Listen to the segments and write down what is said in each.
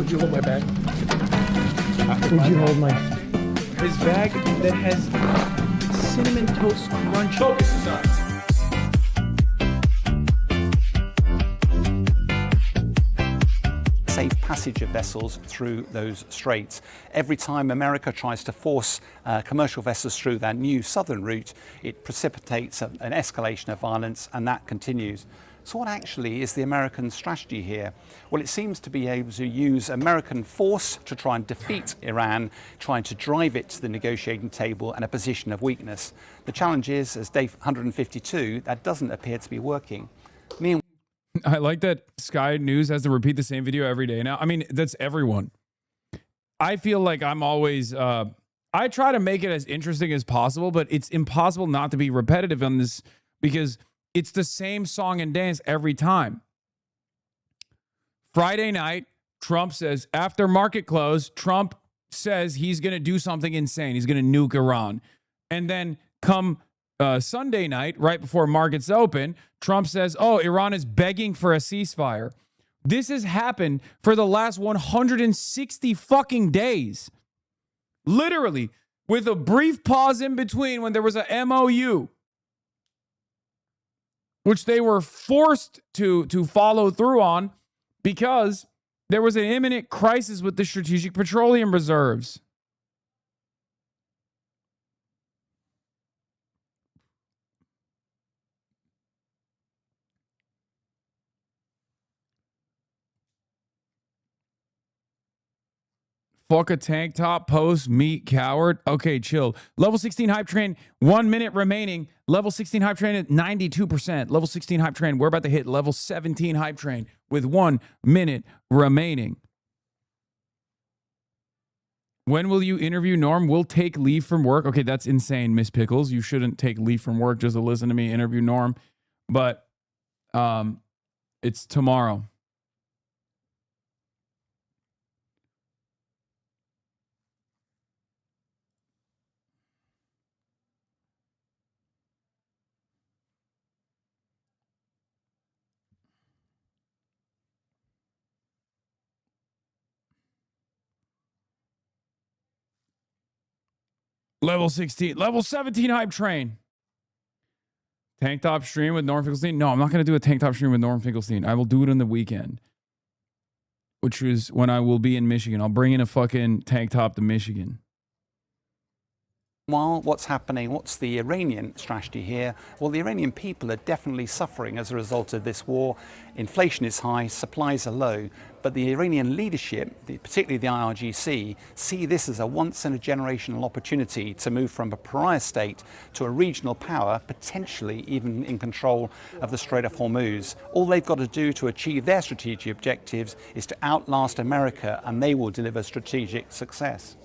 Would you hold my bag? Would you hold my... His bag that has cinnamon toast crunch. Focus is on. Safe passage of vessels through those straits. Every time America tries to force commercial vessels through that new southern route, it precipitates an escalation of violence, and that continues. So what actually is the American strategy here? Well, it seems to be able to use American force to try and defeat Iran, trying to drive it to the negotiating table and a position of weakness. The challenge is, as day 152, that doesn't appear to be working. I like that Sky News has to repeat the same video every day now. I mean, that's everyone. I feel like I'm always... I try to make it as interesting as possible, but it's impossible not to be repetitive on this because it's the same song and dance every time. Friday night, Trump says, after market close, Trump says he's going to do something insane. He's going to nuke Iran. And then come Sunday night, right before markets open, Trump says, oh, Iran is begging for a ceasefire. This has happened for the last 160 fucking days. Literally, with a brief pause in between when there was a MOU, which they were forced to follow through on because there was an imminent crisis with the strategic petroleum reserves. Fuck a tank top, post, meat, coward. Okay, chill. Level 16 hype train, 1 minute remaining. Level 16 hype train at 92%. Level 16 hype train, we're about to hit level 17 hype train with 1 minute remaining. When will you interview Norm? We'll take leave from work. Okay, that's insane, Miss Pickles. You shouldn't take leave from work just to listen to me interview Norm. But it's tomorrow. Level 16, level 17 hype train. Tank top stream with Norm Finkelstein. No, I'm not going to do a tank top stream with Norm Finkelstein. I will do it on the weekend, which is when I will be in Michigan. I'll bring in a fucking tank top to Michigan. Well, what's happening? What's the Iranian strategy here? Well, the Iranian people are definitely suffering as a result of this war. Inflation is high, supplies are low, but the Iranian leadership, particularly the IRGC, see this as a once-in-a-generational opportunity to move from a pariah state to a regional power, potentially even in control of the Strait of Hormuz. All they've got to do to achieve their strategic objectives is to outlast America, and they will deliver strategic success.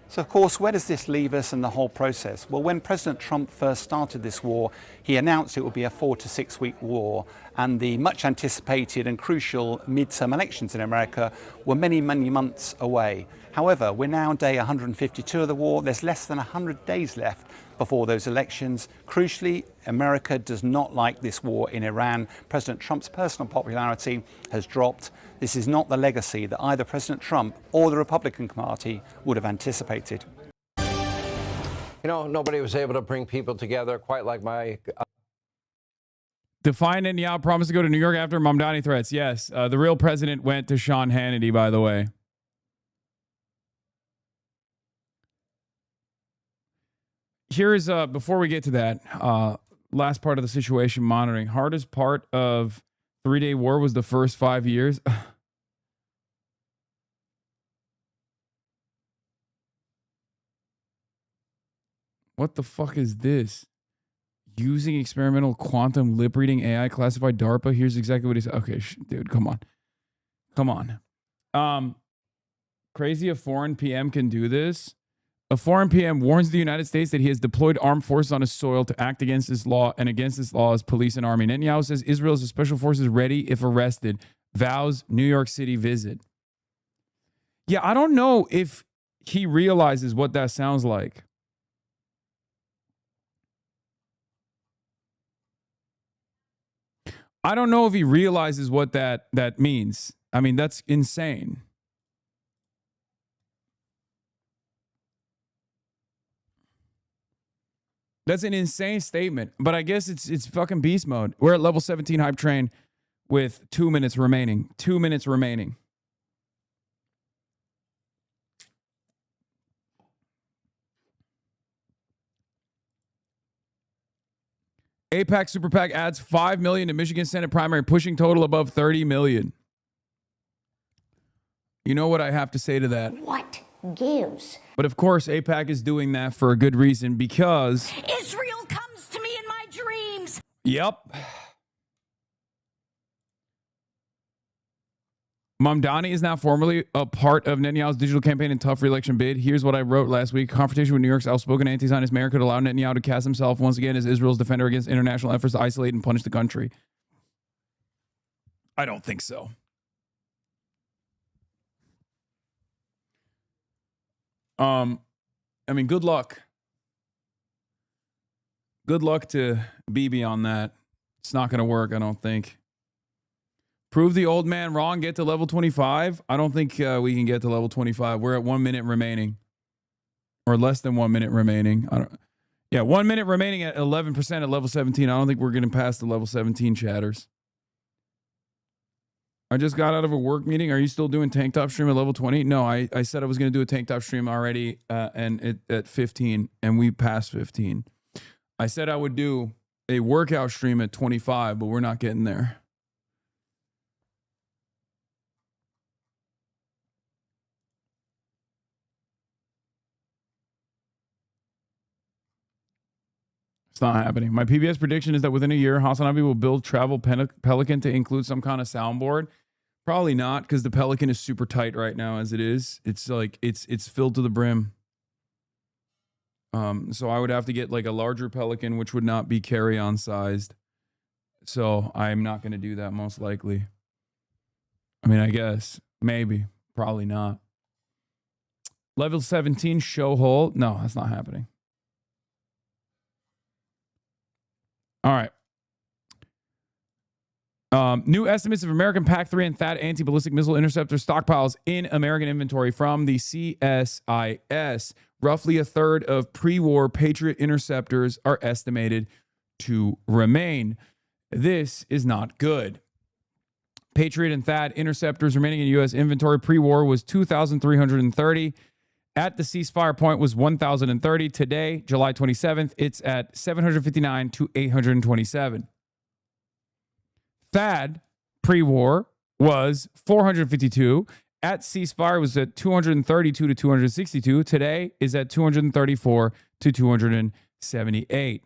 So, of course, where does this leave us in the whole process? Well, when President Trump first started this war, he announced it would be a 4 to 6 week war, and the much anticipated and crucial midterm elections in America were many, many months away. However, we're now on day 152 of the war. There's less than 100 days left before those elections. Crucially, America does not like this war in Iran. President Trump's personal popularity has dropped. This is not the legacy that either President Trump or the Republican Party would have anticipated. You know, nobody was able to bring people together quite like my... Defiant and Yao promised to go to New York after Mamdani threats. Yes, the real president went to Sean Hannity, by the way. Here's, before we get to that, last part of the situation monitoring. Hardest part of 3-day war was the first 5 years. What the fuck is this? Using experimental quantum lip reading AI classified DARPA. Here's exactly what he said. Okay, dude, come on. Come on. Crazy a foreign PM can do this. A foreign PM warns the United States that he has deployed armed forces on his soil to act against his law and against his laws, police and army. Netanyahu says Israel's special forces ready if arrested. Vows New York City visit. Yeah, I don't know if he realizes what that sounds like. I don't know if he realizes what that means. I mean, that's insane. That's an insane statement, but I guess it's fucking beast mode. We're at level 17 hype train with 2 minutes remaining. 2 minutes remaining. AIPAC Super PAC adds 5 million to Michigan Senate primary, pushing total above 30 million. You know what I have to say to that? What gives? But of course, AIPAC is doing that for a good reason because Israel comes to me in my dreams. Yep. Mamdani is now formally a part of Netanyahu's digital campaign and tough re-election bid. Here's what I wrote last week. Confrontation with New York's outspoken anti-Zionist mayor could allow Netanyahu to cast himself once again as Israel's defender against international efforts to isolate and punish the country. I don't think so. I mean, good luck. Good luck to Bibi on that. It's not going to work, I don't think. Prove the old man wrong, get to level 25. I don't think we can get to level 25. We're at 1 minute remaining. Or less than 1 minute remaining. 1 minute remaining at 11% at level 17. I don't think we're getting past the level 17 chatters. I just got out of a work meeting. Are you still doing tank top stream at level 20? No, I said I was going to do a tank top stream already at 15, and we passed 15. I said I would do a workout stream at 25, but we're not getting there. It's not happening. My PBS prediction is that within a year, Hasanabi will build travel Pelican to include some kind of soundboard. Probably not, because the Pelican is super tight right now as it is. It's like it's filled to the brim. So I would have to get like a larger Pelican, which would not be carry-on sized. So I'm not going to do that most likely. I mean, I guess maybe, probably not. Level 17 show hole. No, that's not happening. All right. New estimates of American PAC-3 and THAAD anti-ballistic missile interceptor stockpiles in American inventory from the CSIS. Roughly a third of pre-war Patriot interceptors are estimated to remain. This is not good. Patriot and THAAD interceptors remaining in U.S. inventory pre-war was 2,330. At the ceasefire point was 1,030. Today, July 27th, it's at 759 to 827. THAAD pre-war was 452. At ceasefire was at 232 to 262. Today is at 234 to 278.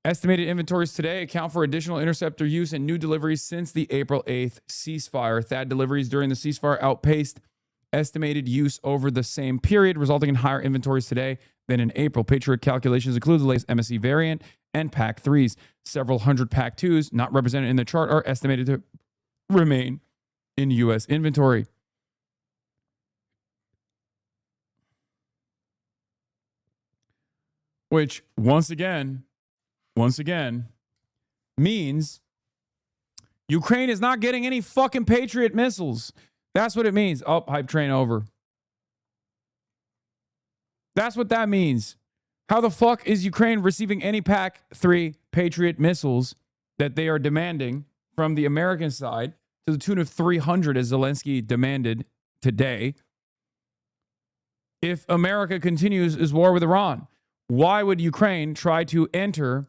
Estimated inventories today account for additional interceptor use and new deliveries since the April 8th ceasefire. THAAD deliveries during the ceasefire outpaced estimated use over the same period, resulting in higher inventories today than in April. Patriot calculations include the latest MSE variant and PAC-3s. Several hundred PAC-2s not represented in the chart are estimated to remain in U.S. inventory. Which, once again, means Ukraine is not getting any fucking Patriot missiles. That's what it means. Oh, hype train over. That's what that means. How the fuck is Ukraine receiving any PAC-3 Patriot missiles that they are demanding from the American side to the tune of 300 as Zelensky demanded today? If America continues its war with Iran, why would Ukraine try to enter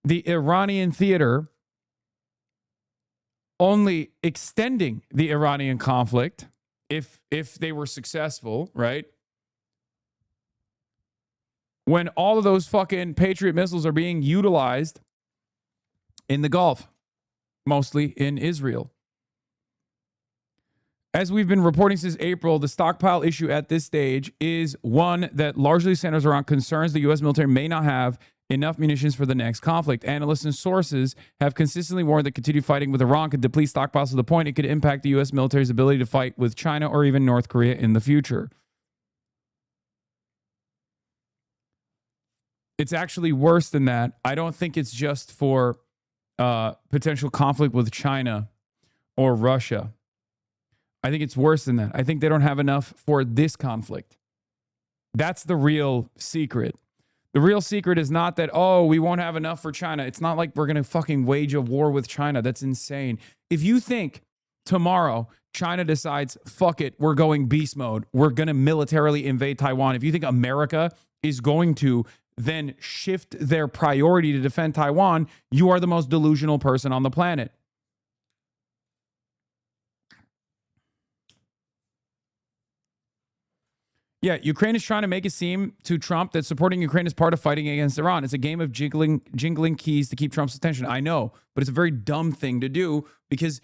the Iranian theater, only extending the Iranian conflict if they were successful, right? When all of those fucking Patriot missiles are being utilized in the Gulf, mostly in Israel. As we've been reporting since April, the stockpile issue at this stage is one that largely centers around concerns the U.S. military may not have enough munitions for the next conflict. Analysts and sources have consistently warned that continued fighting with Iran could deplete stockpiles to the point it could impact the U.S. military's ability to fight with China or even North Korea in the future. It's actually worse than that. I don't think it's just for potential conflict with China or Russia. I think it's worse than that. I think they don't have enough for this conflict. That's the real secret. The real secret is not that, oh, we won't have enough for China. It's not like we're going to fucking wage a war with China. That's insane. If you think tomorrow China decides, fuck it, we're going beast mode, we're going to militarily invade Taiwan. If you think America is going to then shift their priority to defend Taiwan, you are the most delusional person on the planet. Yeah, Ukraine is trying to make it seem to Trump that supporting Ukraine is part of fighting against Iran. It's a game of jingling keys to keep Trump's attention. I know, but it's a very dumb thing to do because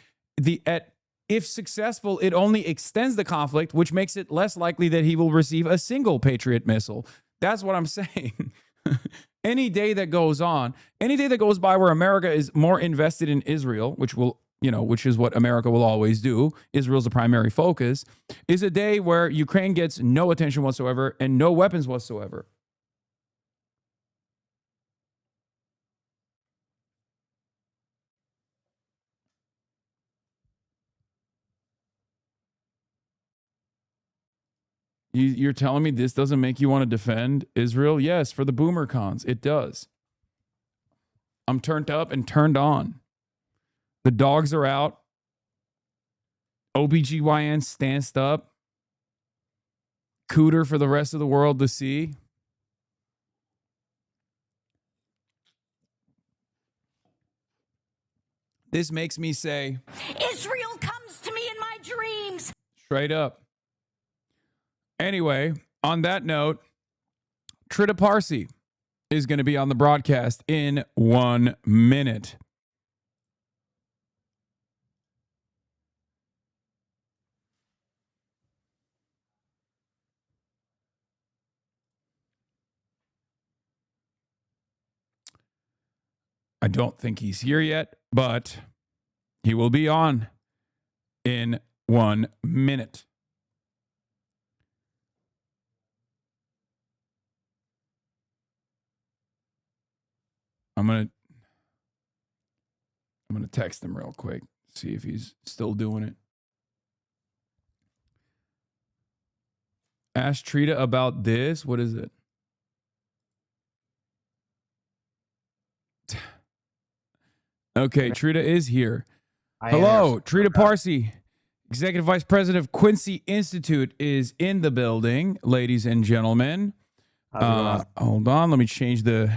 if successful, it only extends the conflict, which makes it less likely that he will receive a single Patriot missile. That's what I'm saying. Any day that goes by where America is more invested in Israel, which is what America will always do, Israel's the primary focus, is a day where Ukraine gets no attention whatsoever and no weapons whatsoever. You're telling me this doesn't make you want to defend Israel? Yes, for the boomer cons, it does. I'm turned up and turned on. The dogs are out. OBGYN stanced up. Cooter for the rest of the world to see. This makes me say, Israel comes to me in my dreams. Straight up. Anyway, on that note, Trita Parsi is going to be on the broadcast in 1 minute. I don't think he's here yet, but he will be on in 1 minute. I'm gonna text him real quick, see if he's still doing it. Ask Trita about this. What is it? Okay, Trita is here. Hello, Trita Parsi, Executive Vice President of Quincy Institute, is in the building, ladies and gentlemen. Hold on, let me change the...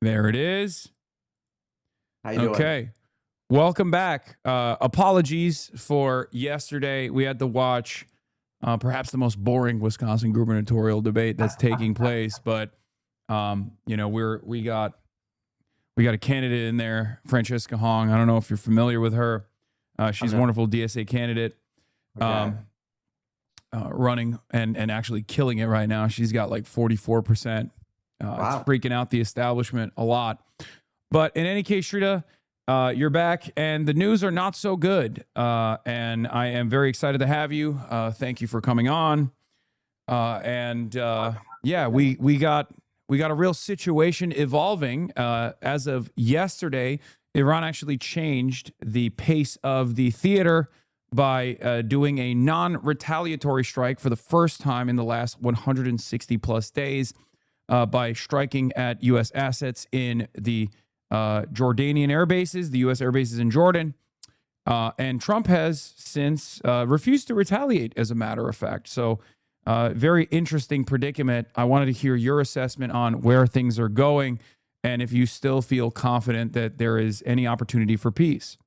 There it is. How you doing? Okay. Welcome back. Apologies for yesterday. We had to watch perhaps the most boring Wisconsin gubernatorial debate that's taking place, but we got a candidate in there, Francesca Hong. I don't know if you're familiar with her. She's a wonderful DSA candidate. Running and actually killing it right now. She's got like 44%. Wow. It's freaking out the establishment a lot. But in any case, Trita, you're back, and the news are not so good. And I am very excited to have you. Thank you for coming on. Yeah, we got a real situation evolving. As of yesterday, Iran actually changed the pace of the theater by doing a non-retaliatory strike for the first time in the last 160 plus days. By striking at U.S. assets in the Jordanian air bases, the U.S. air bases in Jordan. And Trump has since refused to retaliate, as a matter of fact. So very interesting predicament. I wanted to hear your assessment on where things are going and if you still feel confident that there is any opportunity for peace.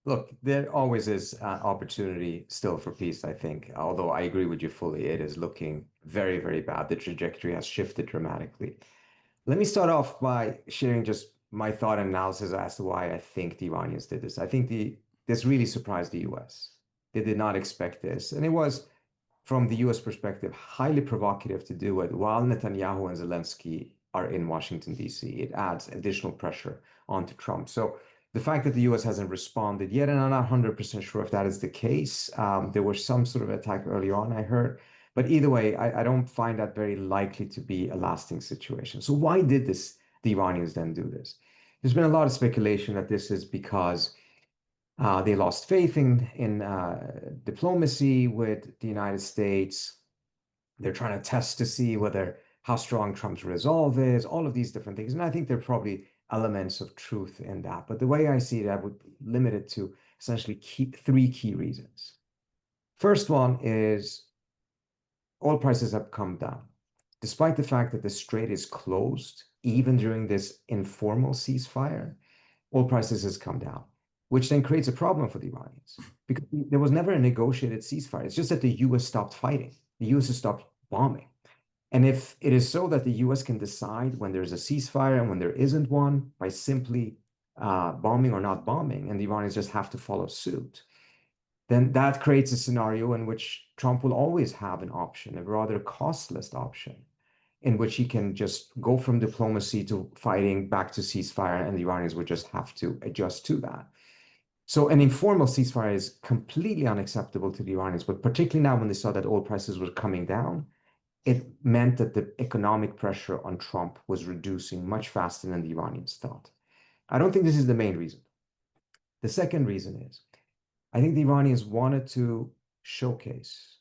Look, there always is opportunity still for peace, I think. Although I agree with you fully, it is looking very, very bad. The trajectory has shifted dramatically. Let me start off by sharing just my thought and analysis as to why I think the Iranians did this. I think this really surprised the U.S. They did not expect this. And it was, from the U.S. perspective, highly provocative to do it while Netanyahu and Zelensky are in Washington, D.C. It adds additional pressure onto Trump. So the fact that the U.S. hasn't responded yet, and I'm not 100% sure if that is the case. There was some sort of attack early on, I heard. But either way, I don't find that very likely to be a lasting situation. So why did the Iranians then do this? There's been a lot of speculation that this is because they lost faith in diplomacy with the United States. They're trying to test to see whether how strong Trump's resolve is, all of these different things. And I think there are probably elements of truth in that. But the way I see it, I would limit it to essentially three key reasons. First one is oil prices have come down. Despite the fact that the strait is closed, even during this informal ceasefire, oil prices has come down, which then creates a problem for the Iranians because there was never a negotiated ceasefire. It's just that the US stopped fighting. The US has stopped bombing. And if it is so that the US can decide when there's a ceasefire and when there isn't one by simply bombing or not bombing, and the Iranians just have to follow suit, then that creates a scenario in which Trump will always have an option, a rather costless option, in which he can just go from diplomacy to fighting back to ceasefire, and the Iranians would just have to adjust to that. So an informal ceasefire is completely unacceptable to the Iranians, but particularly now when they saw that oil prices were coming down, it meant that the economic pressure on Trump was reducing much faster than the Iranians thought. I don't think this is the main reason. The second reason is, I think the Iranians wanted to showcase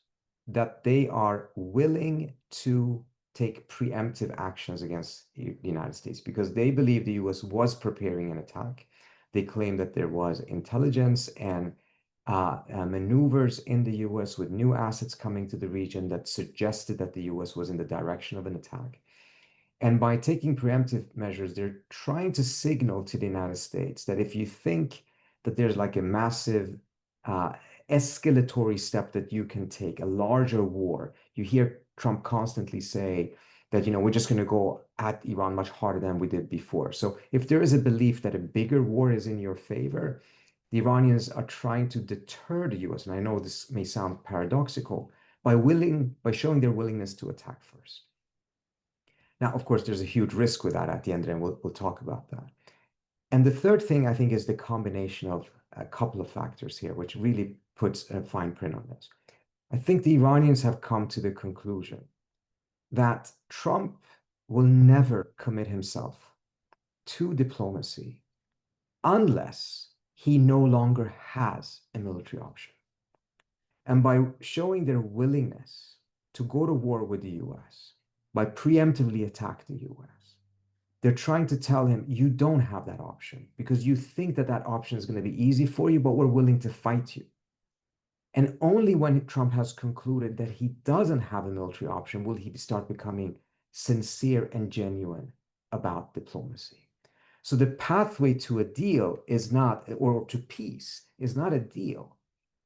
that they are willing to take preemptive actions against the United States because they believe the US was preparing an attack. They claim that there was intelligence and maneuvers in the US with new assets coming to the region that suggested that the US was in the direction of an attack. And by taking preemptive measures, they're trying to signal to the United States that if you think that there's like a massive escalatory step that you can take, a larger war. You hear Trump constantly say that, we're just going to go at Iran much harder than we did before. So if there is a belief that a bigger war is in your favor, the Iranians are trying to deter the US. And I know this may sound paradoxical, by showing their willingness to attack first. Now, of course, there's a huge risk with that at the end, and we'll talk about that. And the third thing, I think, is the combination of a couple of factors here, which really puts a fine print on this. I think the Iranians have come to the conclusion that Trump will never commit himself to diplomacy unless he no longer has a military option. And by showing their willingness to go to war with the US, by preemptively attack the US, they're trying to tell him, you don't have that option because you think that that option is going to be easy for you, but we're willing to fight you. And only when Trump has concluded that he doesn't have a military option will he start becoming sincere and genuine about diplomacy. So the pathway to a deal is not, or to peace is not a deal.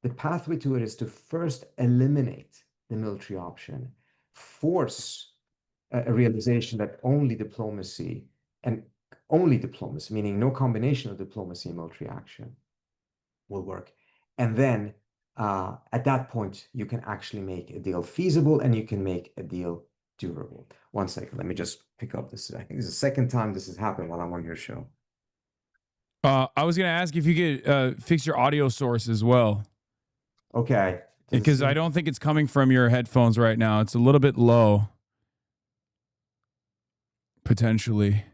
The pathway to it is to first eliminate the military option, force a realization that only diplomacy, meaning no combination of diplomacy and military action, will work. And then at that point, you can actually make a deal feasible and you can make a deal durable. One second, let me just pick up this. I think this is the second time this has happened while I'm on your show. I was going to ask if you could fix your audio source as well. Okay. Because I don't think it's coming from your headphones right now. It's a little bit low. Potentially.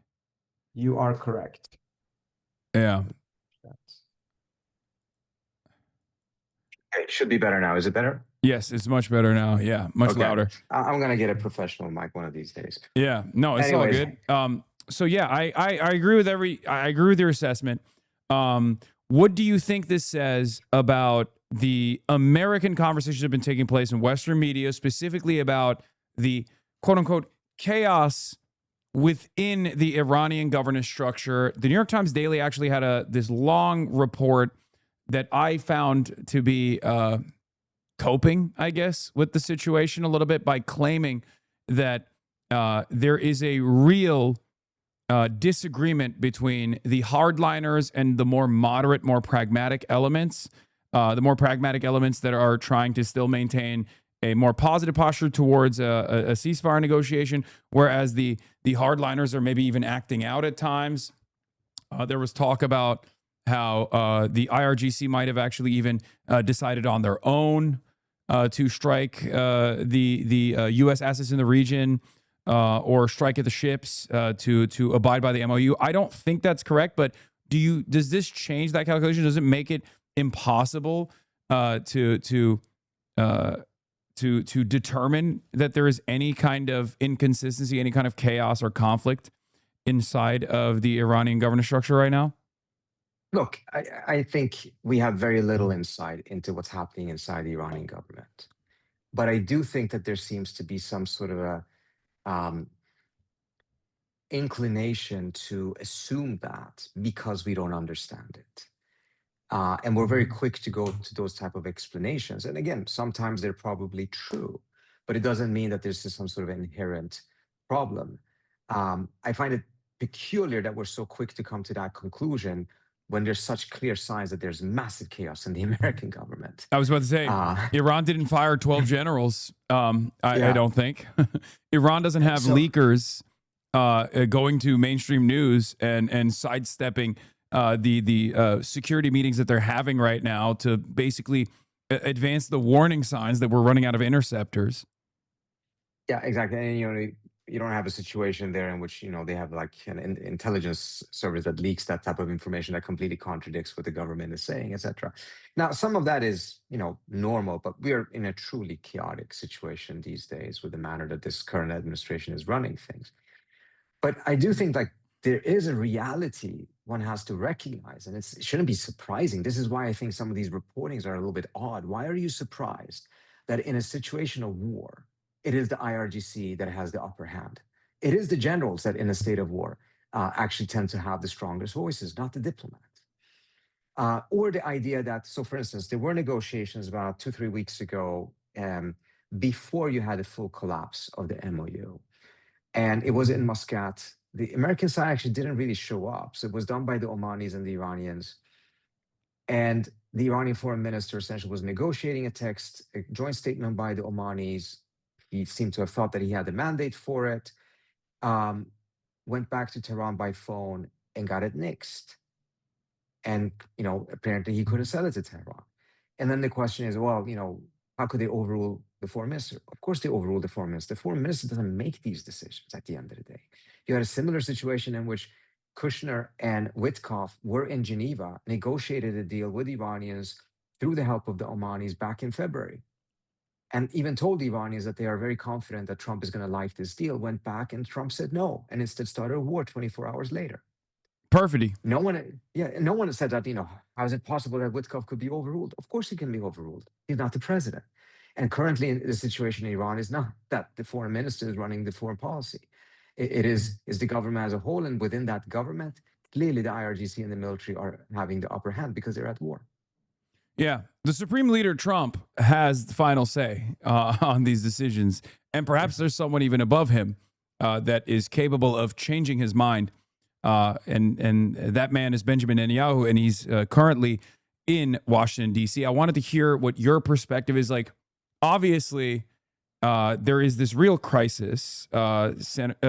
You are correct. Yeah. Okay, it should be better now. Is it better? Yes, it's much better now. Yeah, much louder. I'm going to get a professional mic one of these days. Yeah, no, it's all good. So yeah, I agree with I agree with your assessment. What do you think this says about the American conversations that have been taking place in Western media, specifically about the quote unquote chaos within the Iranian governance structure? The New York Times Daily actually had this long report that I found to be coping, I guess, with the situation a little bit by claiming that there is a real disagreement between the hardliners and the more moderate, more pragmatic elements. The more pragmatic elements that are trying to still maintain a more positive posture towards a ceasefire negotiation, whereas the hardliners are maybe even acting out at times. There was talk about how the IRGC might have actually even decided on their own to strike the U.S. assets in the region or strike at the ships to abide by the MOU. I don't think that's correct, but does this change that calculation? Does it make it impossible to to determine that there is any kind of inconsistency, any kind of chaos or conflict inside of the Iranian governance structure right now? Look, I think we have very little insight into what's happening inside the Iranian government. But I do think that there seems to be some sort of a inclination to assume that because we don't understand it. And we're very quick to go to those type of explanations. And again, sometimes they're probably true, but it doesn't mean that there's some sort of inherent problem. I find it peculiar that we're so quick to come to that conclusion when there's such clear signs that there's massive chaos in the American government. I was about to say, Iran didn't fire 12 generals, I don't think. Iran doesn't have leakers going to mainstream news and sidestepping the security meetings that they're having right now to basically advance the warning signs that we're running out of interceptors. Yeah, exactly. And you don't have a situation there in which they have like an intelligence service that leaks that type of information that completely contradicts what the government is saying, etc. Now, some of that is normal, but we are in a truly chaotic situation these days with the manner that this current administration is running things. But I do think like there is a reality one has to recognize, and it shouldn't be surprising. This is why I think some of these reportings are a little bit odd. Why are you surprised that in a situation of war, it is the IRGC that has the upper hand? It is the generals that in a state of war actually tend to have the strongest voices, not the diplomats. Or the idea that, so for instance, there were negotiations about 2-3 weeks ago before you had a full collapse of the MOU. And it was in Muscat. The American side actually didn't really show up. So it was done by the Omanis and the Iranians. And the Iranian foreign minister essentially was negotiating a text, a joint statement by the Omanis. He seemed to have thought that he had the mandate for it, went back to Tehran by phone and got it nixed. And, apparently he couldn't sell it to Tehran. And then the question is, well, how could they overrule the foreign minister? Of course they overruled the foreign minister. The foreign minister doesn't make these decisions at the end of the day. You had a similar situation in which Kushner and Witkoff were in Geneva, negotiated a deal with Iranians through the help of the Omanis back in February. And even told the Iranians that they are very confident that Trump is going to like this deal, went back and Trump said no, and instead started a war 24 hours later. Perfidy. No one said that, how is it possible that Witkoff could be overruled? Of course he can be overruled. He's not the president. And currently the situation in Iran is not that the foreign minister is running the foreign policy. It is the government as a whole, and within that government, clearly the IRGC and the military are having the upper hand because they're at war. Yeah, the Supreme Leader Trump has the final say on these decisions, and perhaps there's someone even above him that is capable of changing his mind. And that man is Benjamin Netanyahu, and he's currently in Washington, D.C. I wanted to hear what your perspective is. Like, obviously, there is this real crisis. CSIS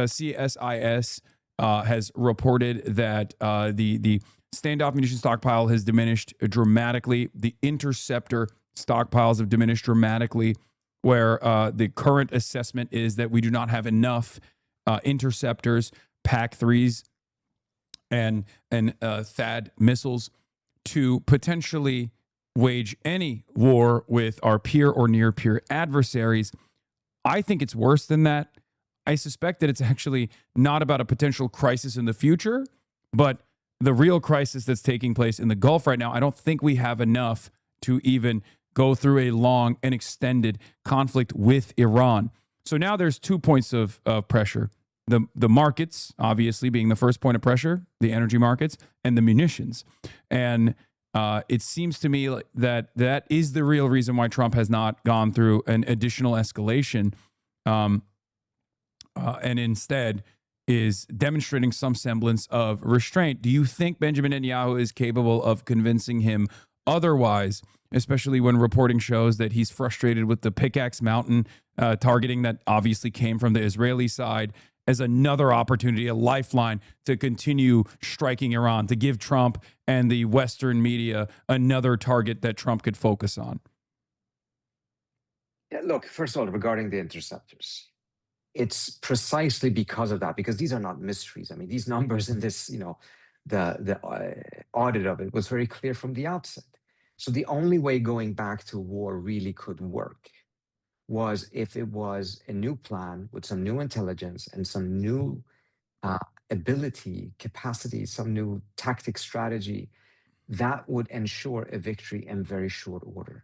has reported that the standoff munition stockpile has diminished dramatically. The interceptor stockpiles have diminished dramatically, where the current assessment is that we do not have enough interceptors, PAC-3s, and THAAD missiles to potentially wage any war with our peer or near peer adversaries. I think it's worse than that. I suspect that it's actually not about a potential crisis in the future, but the real crisis that's taking place in the Gulf right now. I don't think we have enough to even go through a long and extended conflict with Iran. So now there's 2 points of pressure. The markets, obviously, being the first point of pressure, the energy markets, and the munitions. And it seems to me that is the real reason why Trump has not gone through an additional escalation and instead is demonstrating some semblance of restraint. Do you think Benjamin Netanyahu is capable of convincing him otherwise, especially when reporting shows that he's frustrated with the Pickaxe Mountain targeting that obviously came from the Israeli side as another opportunity, a lifeline to continue striking Iran, to give Trump and the Western media another target that Trump could focus on? Yeah, look, first of all, regarding the interceptors, it's precisely because of that, because these are not mysteries. I mean, these numbers in this, the audit of it was very clear from the outset. So the only way going back to war really could work was if it was a new plan with some new intelligence and some new ability, capacity, some new tactic strategy, that would ensure a victory in very short order.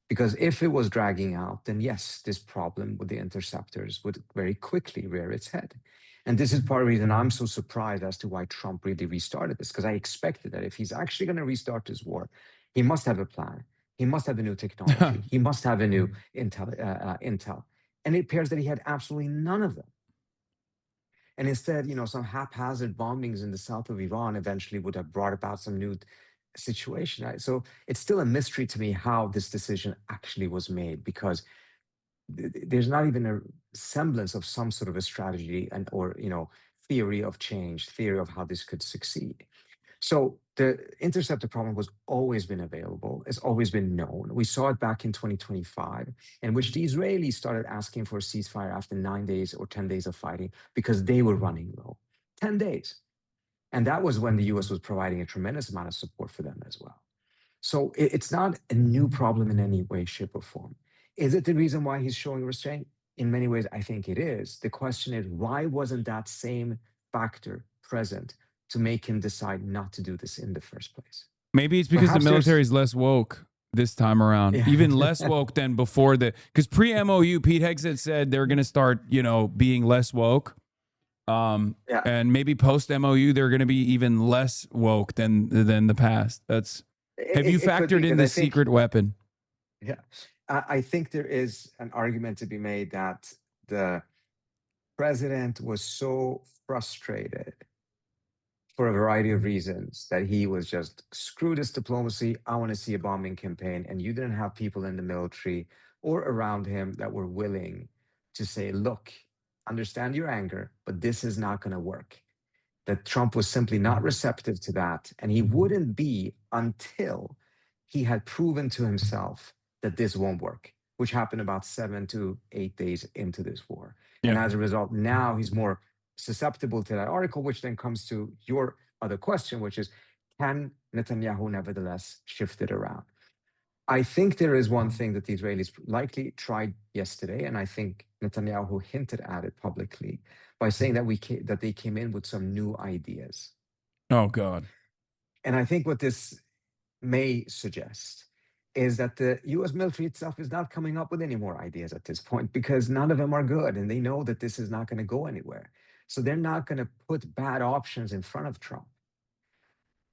Because if it was dragging out, then yes, this problem with the interceptors would very quickly rear its head. And this is part of the reason I'm so surprised as to why Trump really restarted this, because I expected that if he's actually going to restart this war, he must have a plan. He must have a new technology. He must have a new intel. And it appears that he had absolutely none of them. And instead, some haphazard bombings in the south of Iran eventually would have brought about some new situation. Right? So it's still a mystery to me how this decision actually was made, because there's not even a semblance of some sort of a strategy or theory of change, theory of how this could succeed. So the interceptor problem has always been available. It's always been known. We saw it back in 2025, in which the Israelis started asking for a ceasefire after 9 days or 10 days of fighting because they were running low. 10 days. And that was when the US was providing a tremendous amount of support for them as well. So it's not a new problem in any way, shape, or form. Is it the reason why he's showing restraint? In many ways, I think it is. The question is, why wasn't that same factor present to make him decide not to do this in the first place? Maybe it's because Perhaps the military is less woke this time around, even less woke than before. Because pre-MOU, Pete Hegseth said they're going to start, being less woke. And maybe post-MOU, they're going to be even less woke than the past. Have you factored in the secret weapon? Yeah, I think there is an argument to be made that the president was so frustrated for a variety of reasons that he was just, screw this diplomacy, I want to see a bombing campaign. And you didn't have people in the military or around him that were willing to say, look, understand your anger, but this is not going to work. That Trump was simply not receptive to that. And he wouldn't be until he had proven to himself that this won't work, which happened about 7 to 8 days into this war. Yeah. And as a result, now he's more susceptible to that article, which then comes to your other question, which is, can Netanyahu nevertheless shift it around? I think there is one thing that the Israelis likely tried yesterday, and I think Netanyahu hinted at it publicly by saying that they came in with some new ideas. Oh, God. And I think what this may suggest is that the US military itself is not coming up with any more ideas at this point, because none of them are good, and they know that this is not going to go anywhere. So they're not going to put bad options in front of Trump.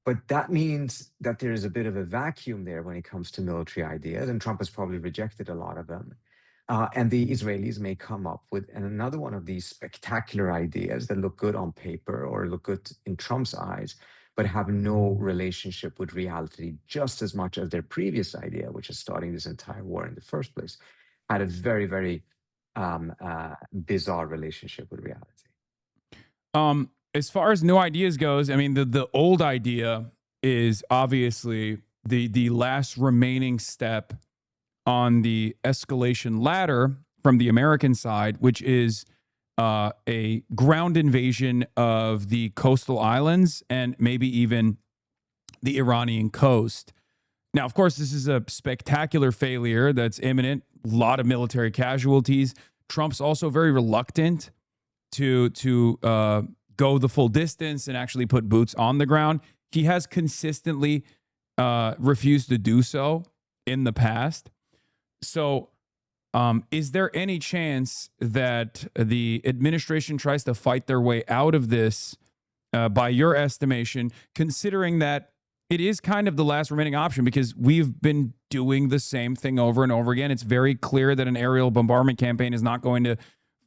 But that means that there is a bit of a vacuum there when it comes to military ideas, and Trump has probably rejected a lot of them. And the Israelis may come up with another one of these spectacular ideas that look good on paper or look good in Trump's eyes, but have no relationship with reality, just as much as their previous idea, which is starting this entire war in the first place, had a very, very bizarre relationship with reality. As far as new ideas goes, I mean, the old idea is obviously the last remaining step on the escalation ladder from the American side, which is a ground invasion of the coastal islands and maybe even the Iranian coast. Now, of course, this is a spectacular failure that's imminent, a lot of military casualties. Trump's also very reluctant to go the full distance and actually put boots on the ground. He has consistently refused to do so in the past. So is there any chance that the administration tries to fight their way out of this, by your estimation, considering that it is kind of the last remaining option, because we've been doing the same thing over and over again? It's very clear that an aerial bombardment campaign is not going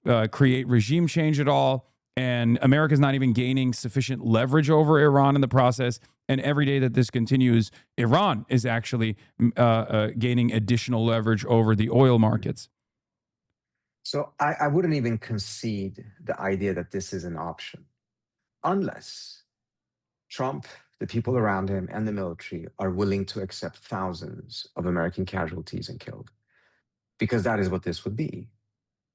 to create regime change at all. And America's not even gaining sufficient leverage over Iran in the process. And every day that this continues, Iran is actually gaining additional leverage over the oil markets. So I wouldn't even concede the idea that this is an option, unless Trump, the people around him, and the military are willing to accept thousands of American casualties and killed, because that is what this would be.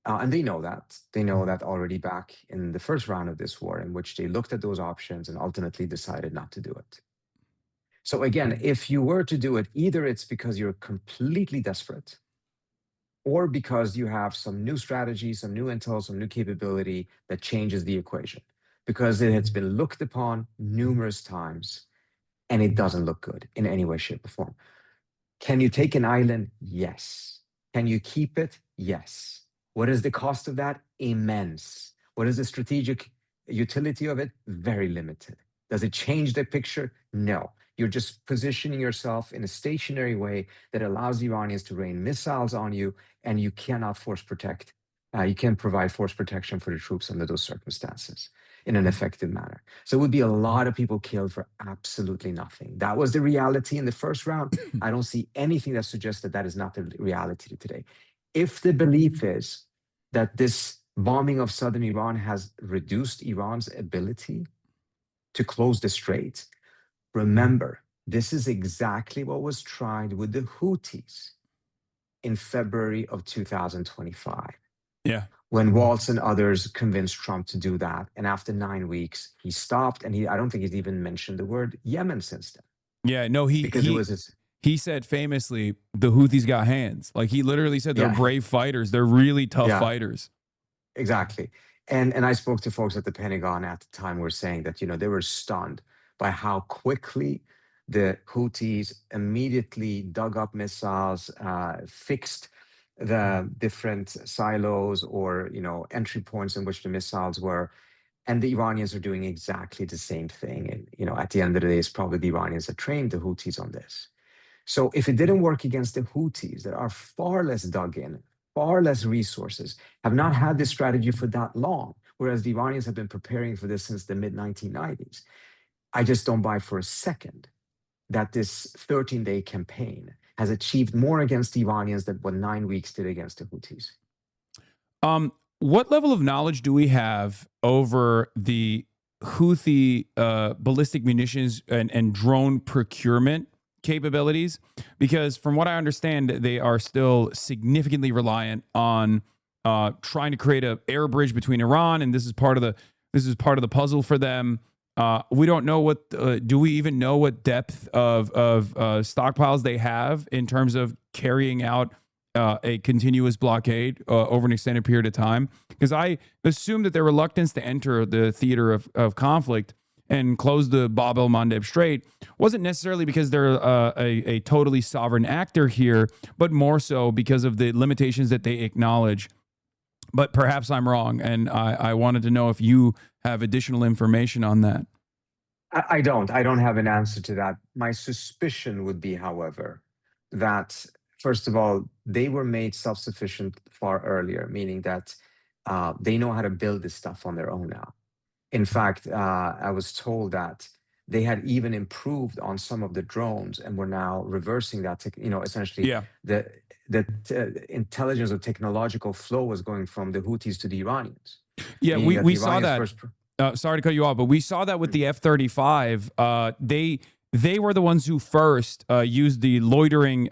And they know that. They know that already back in the first round of this war, in which they looked at those options and ultimately decided not to do it. So again, if you were to do it, either it's because you're completely desperate, or because you have some new strategy, some new intel, some new capability that changes the equation, because it has been looked upon numerous times and it doesn't look good in any way, shape, or form. Can you take an island? Yes. Can you keep it? Yes. What is the cost of that? Immense. What is the strategic utility of it? Very limited. Does it change the picture? No. You're just positioning yourself in a stationary way that allows the Iranians to rain missiles on you, and you cannot force protect. You can provide force protection for the troops under those circumstances in an effective manner. So it would be a lot of people killed for absolutely nothing. That was the reality in the first round. I don't see anything that suggests that that is not the reality today. If the belief is that this bombing of southern Iran has reduced Iran's ability to close the strait, remember, this is exactly what was tried with the Houthis in February of 2025. Yeah. When Waltz and others convinced Trump to do that. And after 9 weeks, he stopped. And I don't think he's even mentioned the word Yemen since then. Yeah, no, he said famously, the Houthis got hands. Like, he literally said they're brave fighters. They're really tough fighters. Exactly. And I spoke to folks at the Pentagon at the time who were saying that, they were stunned by how quickly the Houthis immediately dug up missiles, fixed the different silos or, entry points in which the missiles were. And the Iranians are doing exactly the same thing. And, at the end of the day, it's probably the Iranians that trained the Houthis on this. So if it didn't work against the Houthis that are far less dug in, far less resources, have not had this strategy for that long, whereas the Iranians have been preparing for this since the mid-1990s, I just don't buy for a second that this 13-day campaign has achieved more against the Iranians than what 9 weeks did against the Houthis. What level of knowledge do we have over the Houthi ballistic munitions and drone procurement capabilities? Because from what I understand, they are still significantly reliant on trying to create an air bridge between Iran, and this is part of the puzzle for them. We don't know what. Do we even know what depth of stockpiles they have in terms of carrying out a continuous blockade over an extended period of time? Because I assume that their reluctance to enter the theater of conflict and close the Bab el-Mandeb Strait wasn't necessarily because they're a totally sovereign actor here, but more so because of the limitations that they acknowledge. But perhaps I'm wrong, and I wanted to know if you have additional information on that. I don't have an answer to that. My suspicion would be, however, that first of all, they were made self-sufficient far earlier, meaning that they know how to build this stuff on their own now. In fact, I was told that they had even improved on some of the drones and were now reversing that, essentially the intelligence or technological flow was going from the Houthis to the Iranians. Yeah, we saw that. Sorry to cut you off, but we saw that with the F-35. They were the ones who first used the loitering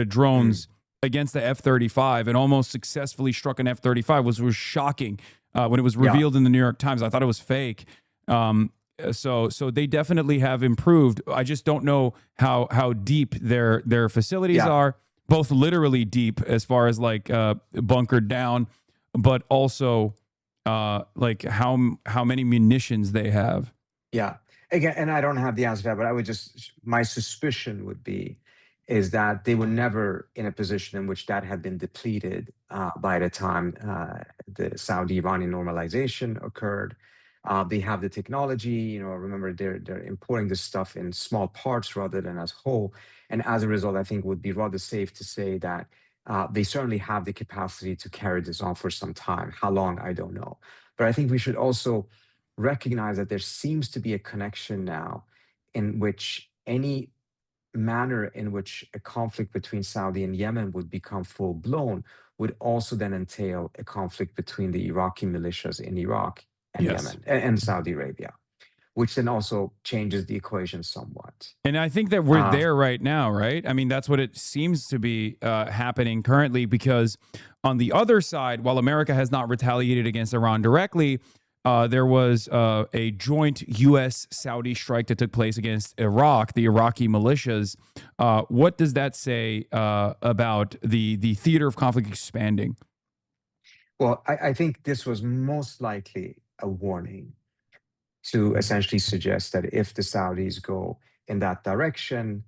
drones against the F-35 and almost successfully struck an F-35, which was shocking when it was revealed in the New York Times. I thought it was fake. So they definitely have improved. I just don't know how deep their facilities are, both literally deep as far as like bunkered down, but also like how many munitions they have. Yeah. Again, and I don't have the answer to that, but my suspicion would be is that they were never in a position in which that had been depleted by the time the Saudi-Iranian normalization occurred. They have the technology, remember they're importing this stuff in small parts rather than as whole. And as a result, I think it would be rather safe to say that they certainly have the capacity to carry this on for some time. How long, I don't know. But I think we should also recognize that there seems to be a connection now in which any manner in which a conflict between Saudi and Yemen would become full-blown would also then entail a conflict between the Iraqi militias in Iraq and Yemen and Saudi Arabia, which then also changes the equation somewhat. And I think that we're there right now, right? I mean, that's what it seems to be happening currently, because on the other side, while America has not retaliated against Iran directly, there was a joint U.S.-Saudi strike that took place against Iraq, the Iraqi militias. What does that say about the theater of conflict expanding? Well, I think this was most likely a warning to essentially suggest that if the Saudis go in that direction,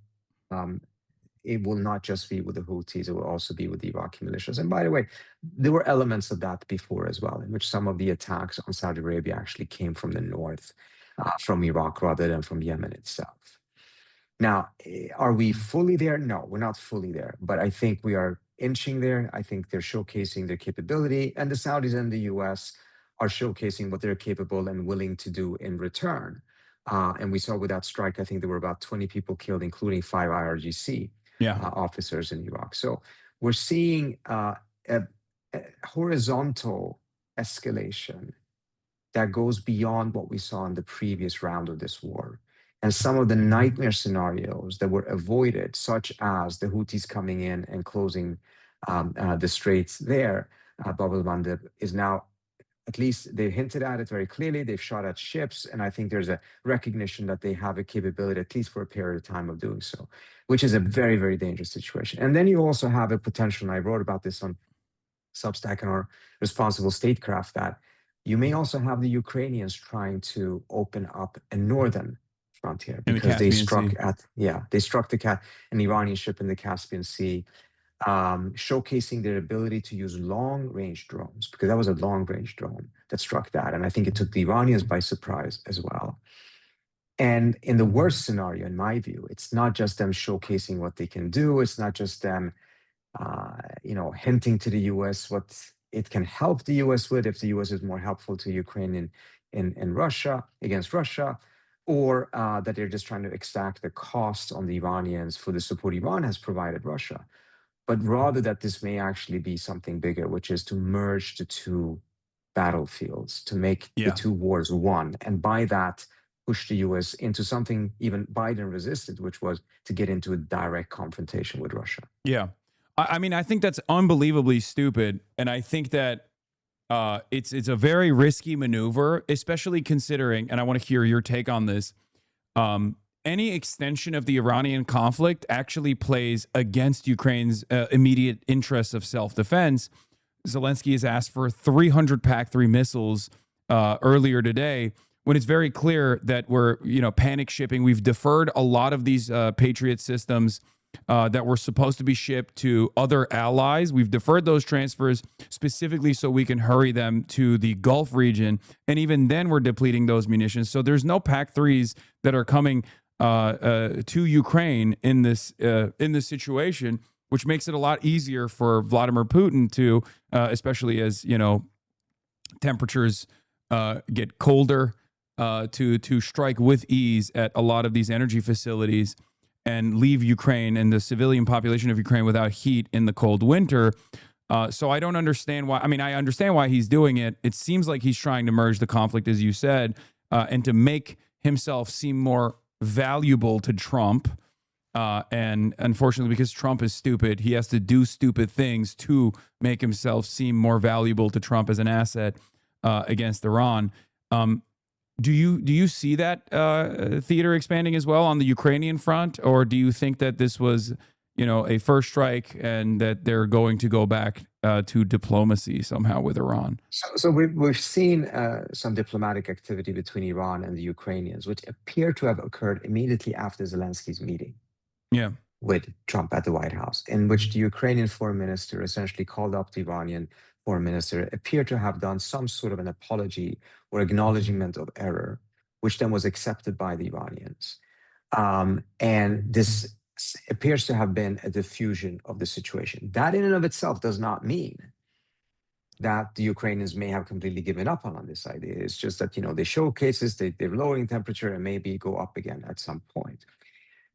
it will not just be with the Houthis, it will also be with the Iraqi militias. And by the way, there were elements of that before as well, in which some of the attacks on Saudi Arabia actually came from the north, from Iraq rather than from Yemen itself. Now, are we fully there? No, we're not fully there, but I think we are inching there. I think they're showcasing their capability, and the Saudis and the US are showcasing what they're capable and willing to do in return. And we saw with that strike, I think there were about 20 people killed, including 5 IRGC officers in Iraq. So we're seeing a horizontal escalation that goes beyond what we saw in the previous round of this war. And some of the nightmare scenarios that were avoided, such as the Houthis coming in and closing the straits there, Bab el-Mandeb, is now, at least they've hinted at it very clearly. They've shot at ships, and I think there's a recognition that they have a capability, at least for a period of time, of doing so, which is a very, very dangerous situation. And then you also have a potential, and I wrote about this on Substack and our Responsible Statecraft, that you may also have the Ukrainians trying to open up a northern frontier, because they struck an Iranian ship in the Caspian Sea, showcasing their ability to use long-range drones, because that was a long-range drone that struck that. And I think it took the Iranians by surprise as well. And in the worst scenario, in my view, it's not just them showcasing what they can do. It's not just them, hinting to the US what it can help the US with, if the US is more helpful to Ukraine in Russia, against Russia, or that they're just trying to exact the cost on the Iranians for the support Iran has provided Russia. But rather that this may actually be something bigger, which is to merge the two battlefields, to make the two wars one. And by that, push the US into something even Biden resisted, which was to get into a direct confrontation with Russia. Yeah. I mean, I think that's unbelievably stupid. And I think that it's a very risky maneuver, especially considering, and I want to hear your take on this, any extension of the Iranian conflict actually plays against Ukraine's immediate interests of self-defense. Zelensky has asked for 300 PAC-3 missiles earlier today, when it's very clear that we're, panic shipping. We've deferred a lot of these Patriot systems that were supposed to be shipped to other allies. We've deferred those transfers specifically so we can hurry them to the Gulf region. And even then, we're depleting those munitions. So there's no PAC-3s that are coming to Ukraine in this situation, which makes it a lot easier for Vladimir Putin to, especially as temperatures get colder, to strike with ease at a lot of these energy facilities and leave Ukraine and the civilian population of Ukraine without heat in the cold winter. So I don't understand why. I mean, I understand why he's doing it. It seems like he's trying to merge the conflict, as you said, and to make himself seem more valuable to Trump. And unfortunately, because Trump is stupid, he has to do stupid things to make himself seem more valuable to Trump as an asset against Iran. Do you see that theater expanding as well on the Ukrainian front, or do you think that this was, a first strike and that they're going to go back to diplomacy somehow with Iran? So we've seen some diplomatic activity between Iran and the Ukrainians, which appear to have occurred immediately after Zelensky's meeting with Trump at the White House, in which the Ukrainian foreign minister essentially called up the Iranian foreign minister, appeared to have done some sort of an apology or acknowledgement of error, which then was accepted by the Iranians. And this appears to have been a diffusion of the situation. That in and of itself does not mean that the Ukrainians may have completely given up on this idea. It's just that, they showcase this, they're lowering temperature and maybe go up again at some point.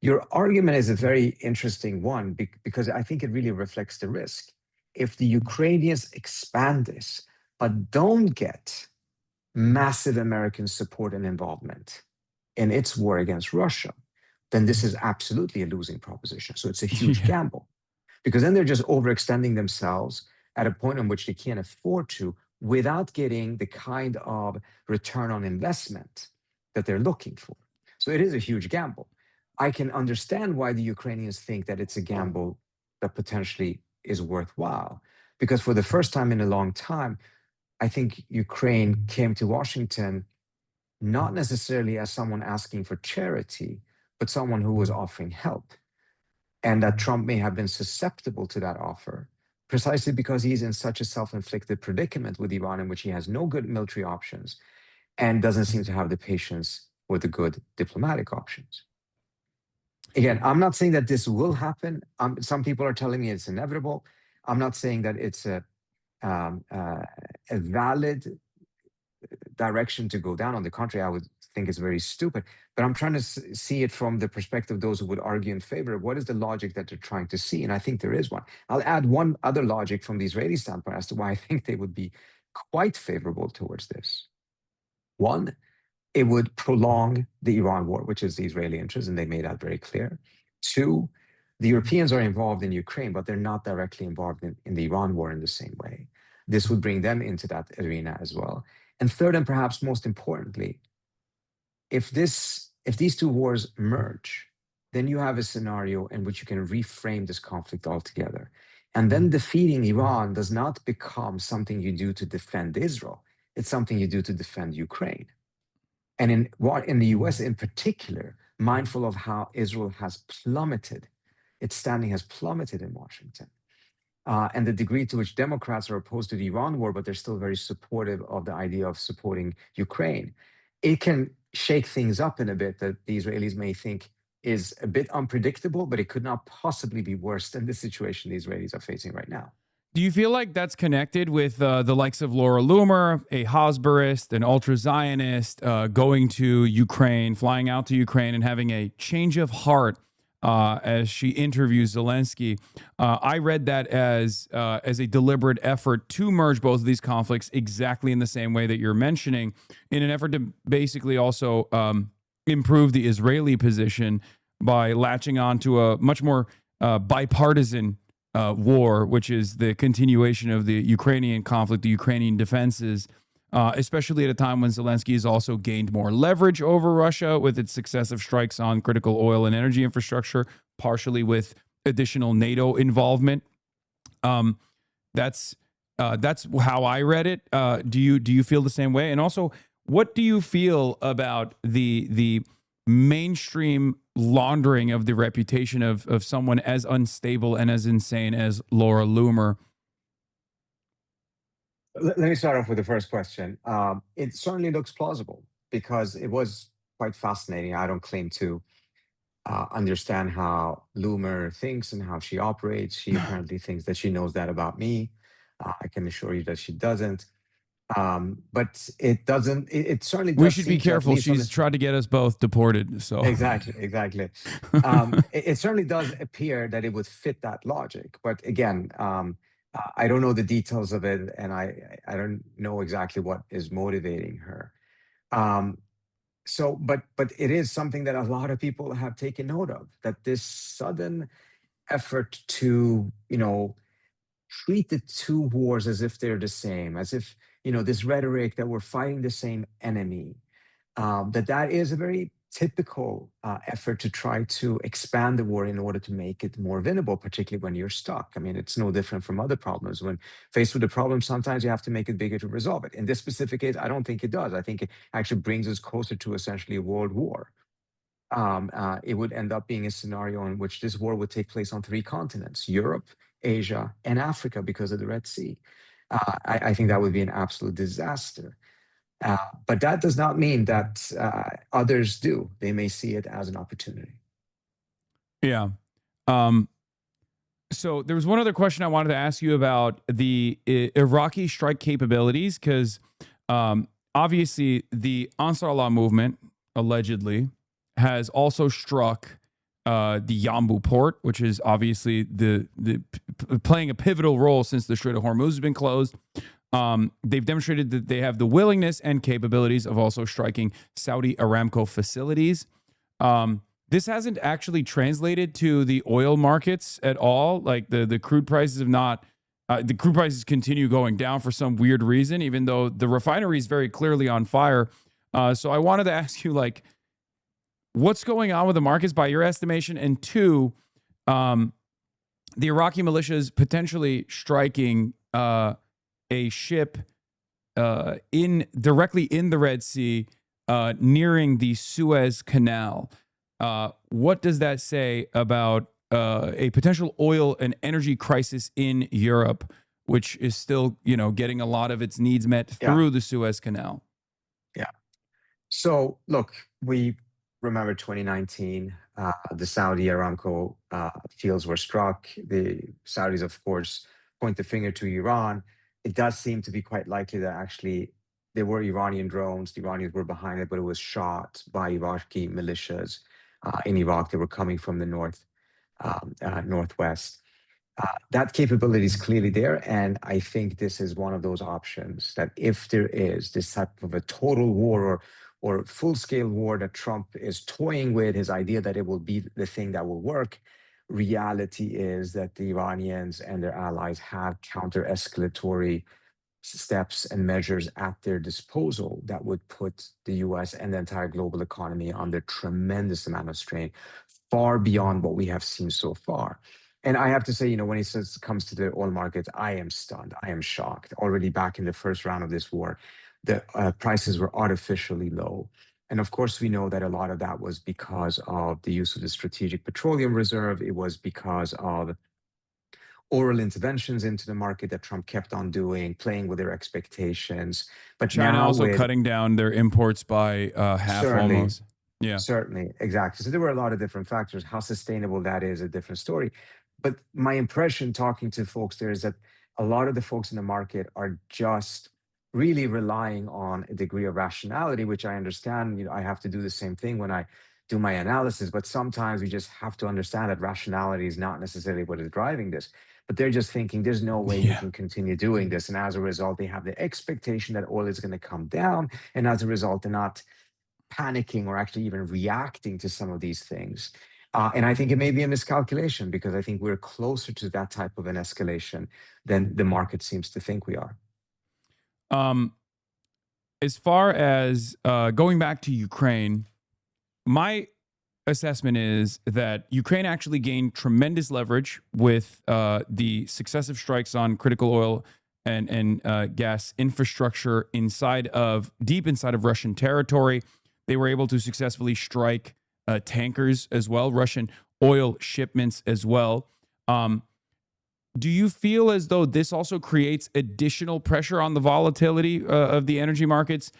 Your argument is a very interesting one because I think it really reflects the risk. If the Ukrainians expand this, but don't get massive American support and involvement in its war against Russia, then this is absolutely a losing proposition. So it's a huge gamble, because then they're just overextending themselves at a point in which they can't afford to without getting the kind of return on investment that they're looking for. So it is a huge gamble. I can understand why the Ukrainians think that it's a gamble that potentially is worthwhile, because for the first time in a long time, I think Ukraine came to Washington not necessarily as someone asking for charity, but someone who was offering help. And that Trump may have been susceptible to that offer precisely because he's in such a self-inflicted predicament with Iran in which he has no good military options and doesn't seem to have the patience or the good diplomatic options. Again, I'm not saying that this will happen. Some people are telling me it's inevitable. I'm not saying that it's a valid direction to go down. On the contrary, I would think it's very stupid. But I'm trying to see it from the perspective of those who would argue in favor of what is the logic that they're trying to see. And I think there is one. I'll add one other logic from the Israeli standpoint as to why I think they would be quite favorable towards this. One, it would prolong the Iran war, which is the Israeli interest, and they made that very clear. Two, the Europeans are involved in Ukraine, but they're not directly involved in the Iran war in the same way. This would bring them into that arena as well. And third, and perhaps most importantly, if these two wars merge, then you have a scenario in which you can reframe this conflict altogether. And then defeating Iran does not become something you do to defend Israel. It's something you do to defend Ukraine. And in the US in particular, mindful of how Israel has plummeted, its standing has plummeted in Washington. And the degree to which Democrats are opposed to the Iran war, but they're still very supportive of the idea of supporting Ukraine, it can shake things up in a bit that the Israelis may think is a bit unpredictable, but it could not possibly be worse than the situation the Israelis are facing right now. Do you feel like that's connected with the likes of Laura Loomer, a Hasbarist, an ultra-Zionist, going to Ukraine, flying out to Ukraine and having a change of heart as she interviews Zelensky? I read that as a deliberate effort to merge both of these conflicts exactly in the same way that you're mentioning, in an effort to basically also improve the Israeli position by latching on to a much more bipartisan war, which is the continuation of the Ukrainian conflict, the Ukrainian defenses, especially at a time when Zelensky has also gained more leverage over Russia with its successive strikes on critical oil and energy infrastructure, partially with additional NATO involvement. That's how I read it. Do you feel the same way? And also, what do you feel about the mainstream laundering of the reputation of someone as unstable and as insane as Laura Loomer? Let me start off with the first question. It certainly looks plausible because it was quite fascinating. I don't claim to understand how Loomer thinks and how she operates. She apparently thinks that she knows that about me. I can assure you that she doesn't. But it doesn't. It certainly does. We should be careful. She's tried to get us both deported. So exactly. It certainly does appear that it would fit that logic. But again, I don't know the details of it, and I don't know exactly what is motivating her. But it is something that a lot of people have taken note of, that this sudden effort to, treat the two wars as if they're the same, as if, this rhetoric that we're fighting the same enemy, that is a very typical effort to try to expand the war in order to make it more winnable, particularly when you're stuck. I mean, it's no different from other problems. When faced with a problem, sometimes you have to make it bigger to resolve it. In this specific case, I don't think it does. I think it actually brings us closer to essentially a world war. It would end up being a scenario in which this war would take place on 3 continents: Europe, Asia, and Africa, because of the Red Sea. I think that would be an absolute disaster. But that does not mean that others do. They may see it as an opportunity. Yeah. So there was one other question I wanted to ask you about the Iraqi strike capabilities, because obviously the Ansar Allah movement allegedly has also struck the Yanbu port, which is obviously the playing a pivotal role since the Strait of Hormuz has been closed. They've demonstrated that they have the willingness and capabilities of also striking Saudi Aramco facilities. This hasn't actually translated to the oil markets at all. Like the crude prices have not the crude prices continue going down for some weird reason, even though the refinery is very clearly on fire. So I wanted to ask you, like, what's going on with the markets by your estimation? And two, the Iraqi militias potentially striking a ship directly in the Red Sea, nearing the Suez Canal. What does that say about a potential oil and energy crisis in Europe, which is still, getting a lot of its needs met through the Suez Canal? Yeah. So look, we remember 2019, the Saudi Aramco fields were struck. The Saudis, of course, point the finger to Iran. It does seem to be quite likely that actually there were Iranian drones. The Iranians were behind it, but it was shot by Iraqi militias in Iraq that were coming from the northwest. That capability is clearly there, and I think this is one of those options that if there is this type of a total war or full-scale war that Trump is toying with, his idea that it will be the thing that will work, reality is that the Iranians and their allies have counter-escalatory steps and measures at their disposal that would put the US and the entire global economy under tremendous amount of strain, far beyond what we have seen so far. And I have to say, when he comes to the oil markets, I am stunned. I am shocked. Already back in the first round of this war, the prices were artificially low. And of course, we know that a lot of that was because of the use of the Strategic Petroleum Reserve. It was because of oral interventions into the market that Trump kept on doing, playing with their expectations. But China now also cutting down their imports by half almost. Yeah, certainly. Exactly. So there were a lot of different factors. How sustainable that is a different story. But my impression talking to folks there is that a lot of the folks in the market are just really relying on a degree of rationality, which I understand. I have to do the same thing when I do my analysis, but sometimes we just have to understand that rationality is not necessarily what is driving this. But they're just thinking there's no way you can continue doing this. And as a result, they have the expectation that oil is going to come down. And as a result, they're not panicking or actually even reacting to some of these things. And I think it may be a miscalculation because I think we're closer to that type of an escalation than the market seems to think we are. As far as going back to Ukraine, my assessment is that Ukraine actually gained tremendous leverage with the successive strikes on critical oil and gas infrastructure deep inside of Russian territory. They were able to successfully strike tankers as well, Russian oil shipments as well. Do you feel as though this also creates additional pressure on the volatility of the energy markets,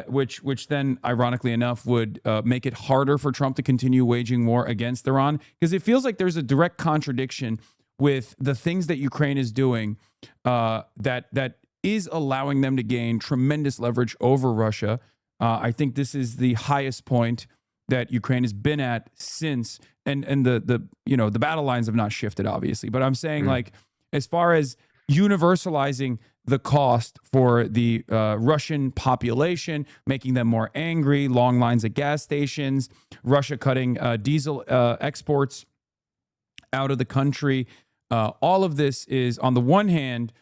which then, ironically enough, would make it harder for Trump to continue waging war against Iran? Because it feels like there's a direct contradiction with the things that Ukraine is doing that is allowing them to gain tremendous leverage over Russia. I think this is the highest point that Ukraine has been at since, and the battle lines have not shifted, obviously. But I'm saying, like, as far as universalizing the cost for the Russian population, making them more angry, long lines at gas stations, Russia cutting diesel exports out of the country. All of this is, on the one hand,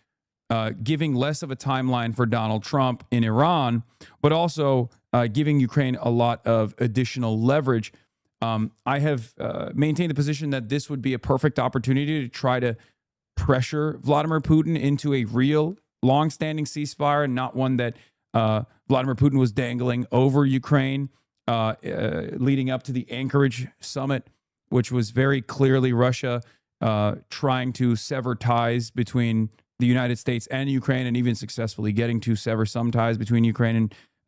giving less of a timeline for Donald Trump in Iran, but also giving Ukraine a lot of additional leverage. I have maintained the position that this would be a perfect opportunity to try to pressure Vladimir Putin into a real long-standing ceasefire, and not one that Vladimir Putin was dangling over Ukraine leading up to the Anchorage summit, which was very clearly Russia trying to sever ties between the United States and Ukraine, and even successfully getting to sever some ties between Ukraine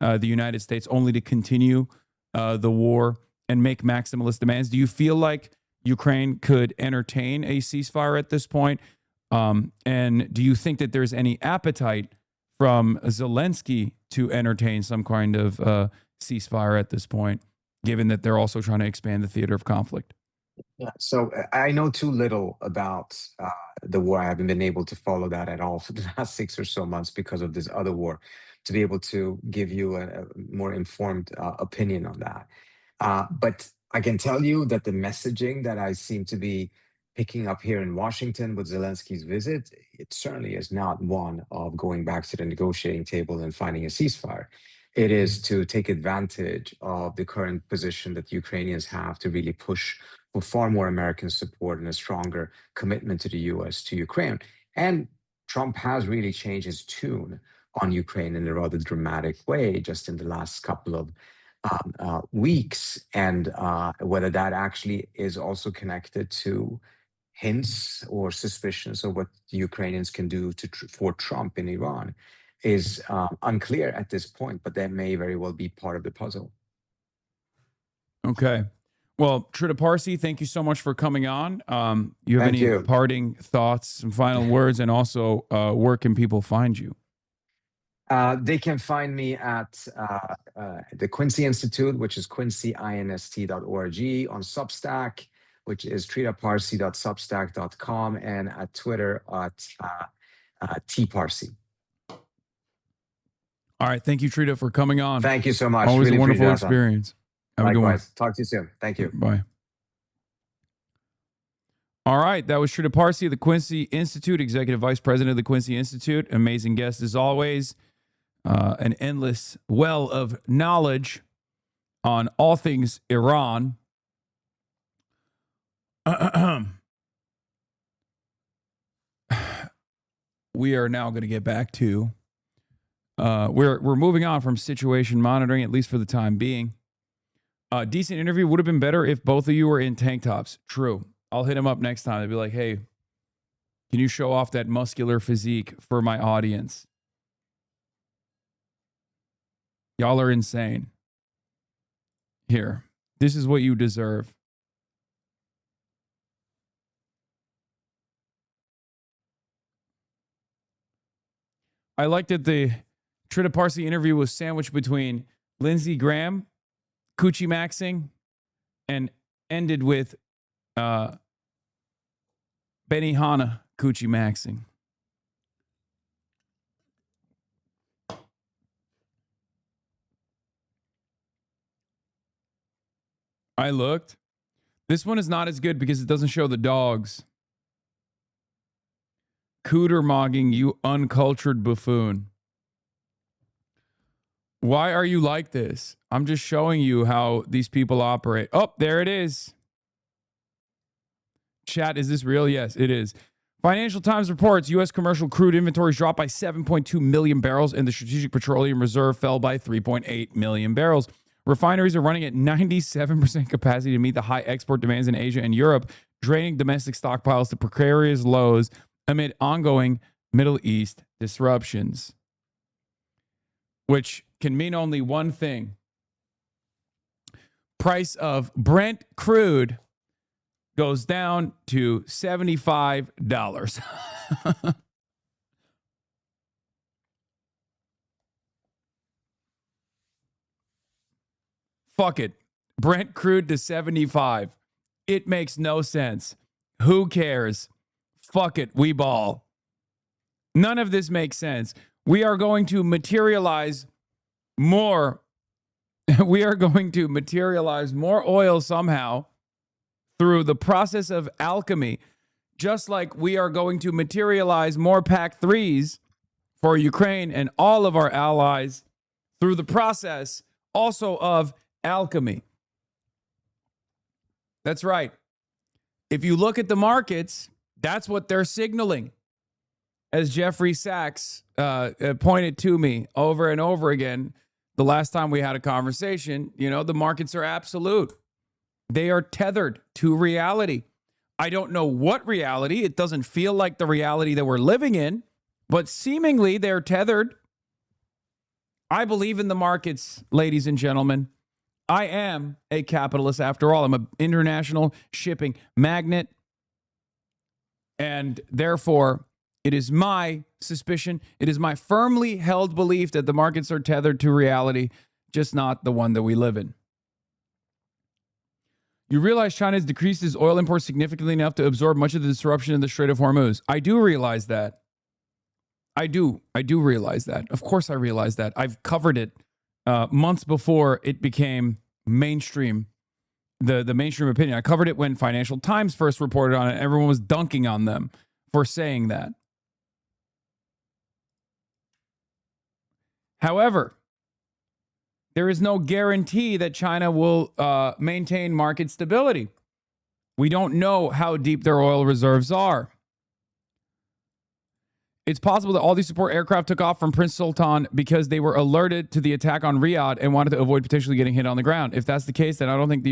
and the United States, only to continue the war and make maximalist demands. Do you feel like Ukraine could entertain a ceasefire at this point? And do you think that there's any appetite from Zelensky to entertain some kind of ceasefire at this point, given that they're also trying to expand the theater of conflict? Yeah, so I know too little about the war. I haven't been able to follow that at all for the last 6 or so months because of this other war, to be able to give you a more informed opinion on that. But I can tell you that the messaging that I seem to be picking up here in Washington with Zelensky's visit, it certainly is not one of going back to the negotiating table and finding a ceasefire. It is to take advantage of the current position that Ukrainians have to really push for far more American support and a stronger commitment to the US to Ukraine. And Trump has really changed his tune on Ukraine in a rather dramatic way just in the last couple of weeks. And whether that actually is also connected to hints or suspicions of what the Ukrainians can do for Trump in Iran is unclear at this point, but that may very well be part of the puzzle. Okay. Well, Trita Parsi, thank you so much for coming on. You have Thank any you. parting thoughts, some final words, and also where can people find you? They can find me at the Quincy Institute, which is quincyinst.org, on Substack, which is tritaparsi.substack.com, and at Twitter at tparsi. All right. Thank you, Trita, for coming on. Thank you so much. Always Really a wonderful appreciate it, Hasan. experience. Have a good one. Likewise. Talk to you soon. Thank you. Bye. All right. That was Trita Parsi of the Quincy Institute, Executive Vice President of the Quincy Institute. Amazing guest as always. An endless well of knowledge on all things Iran. We are now going to get back to we're moving on from situation monitoring, at least for the time being. Decent interview would have been better if both of you were in tank tops. True. I'll hit him up next time. I'd be like, hey, can you show off that muscular physique for my audience? Y'all are insane. Here, this is what you deserve. I like that the Trita Parsi interview was sandwiched between Lindsey Graham, Coochie Maxing, and ended with Benihana Coochie Maxing. I looked. This one is not as good because it doesn't show the dogs. Cooter mogging, you uncultured buffoon. Why are you like this? I'm just showing you how these people operate. Oh, there it is. Chat, is this real? Yes, it is. Financial Times reports U.S. commercial crude inventories dropped by 7.2 million barrels and the Strategic Petroleum Reserve fell by 3.8 million barrels. Refineries are running at 97% capacity to meet the high export demands in Asia and Europe, draining domestic stockpiles to precarious lows amid ongoing Middle East disruptions. Which can mean only one thing. Price of Brent crude goes down to $75. Fuck it. Brent crude to 75. It makes no sense. Who cares? Fuck it. We ball. None of this makes sense. We are going to materialize more. We are going to materialize more oil somehow through the process of alchemy, just like we are going to materialize more PAC-3s for Ukraine and all of our allies through the process also of alchemy. That's right. If you look at the markets, that's what they're signaling. As Jeffrey Sachs pointed to me over and over again the last time we had a conversation, you know, the markets are absolute. They are tethered to reality. I don't know what reality. It doesn't feel like the reality that we're living in, but seemingly they're tethered. I believe in the markets, ladies and gentlemen. I am a capitalist after all. I'm an international shipping magnate. And therefore, it is my suspicion, it is my firmly held belief that the markets are tethered to reality, just not the one that we live in. You realize China has decreased its oil imports significantly enough to absorb much of the disruption in the Strait of Hormuz. I do realize that. I do realize that. Of course I realize that. I've covered it months before it became mainstream the mainstream opinion. I covered it when Financial Times first reported on it. Everyone was dunking on them for saying that. However, there is no guarantee that China will maintain market stability. We don't know how deep their oil reserves are. It's possible that all these support aircraft took off from Prince Sultan because they were alerted to the attack on Riyadh and wanted to avoid potentially getting hit on the ground. If that's the case, then I don't think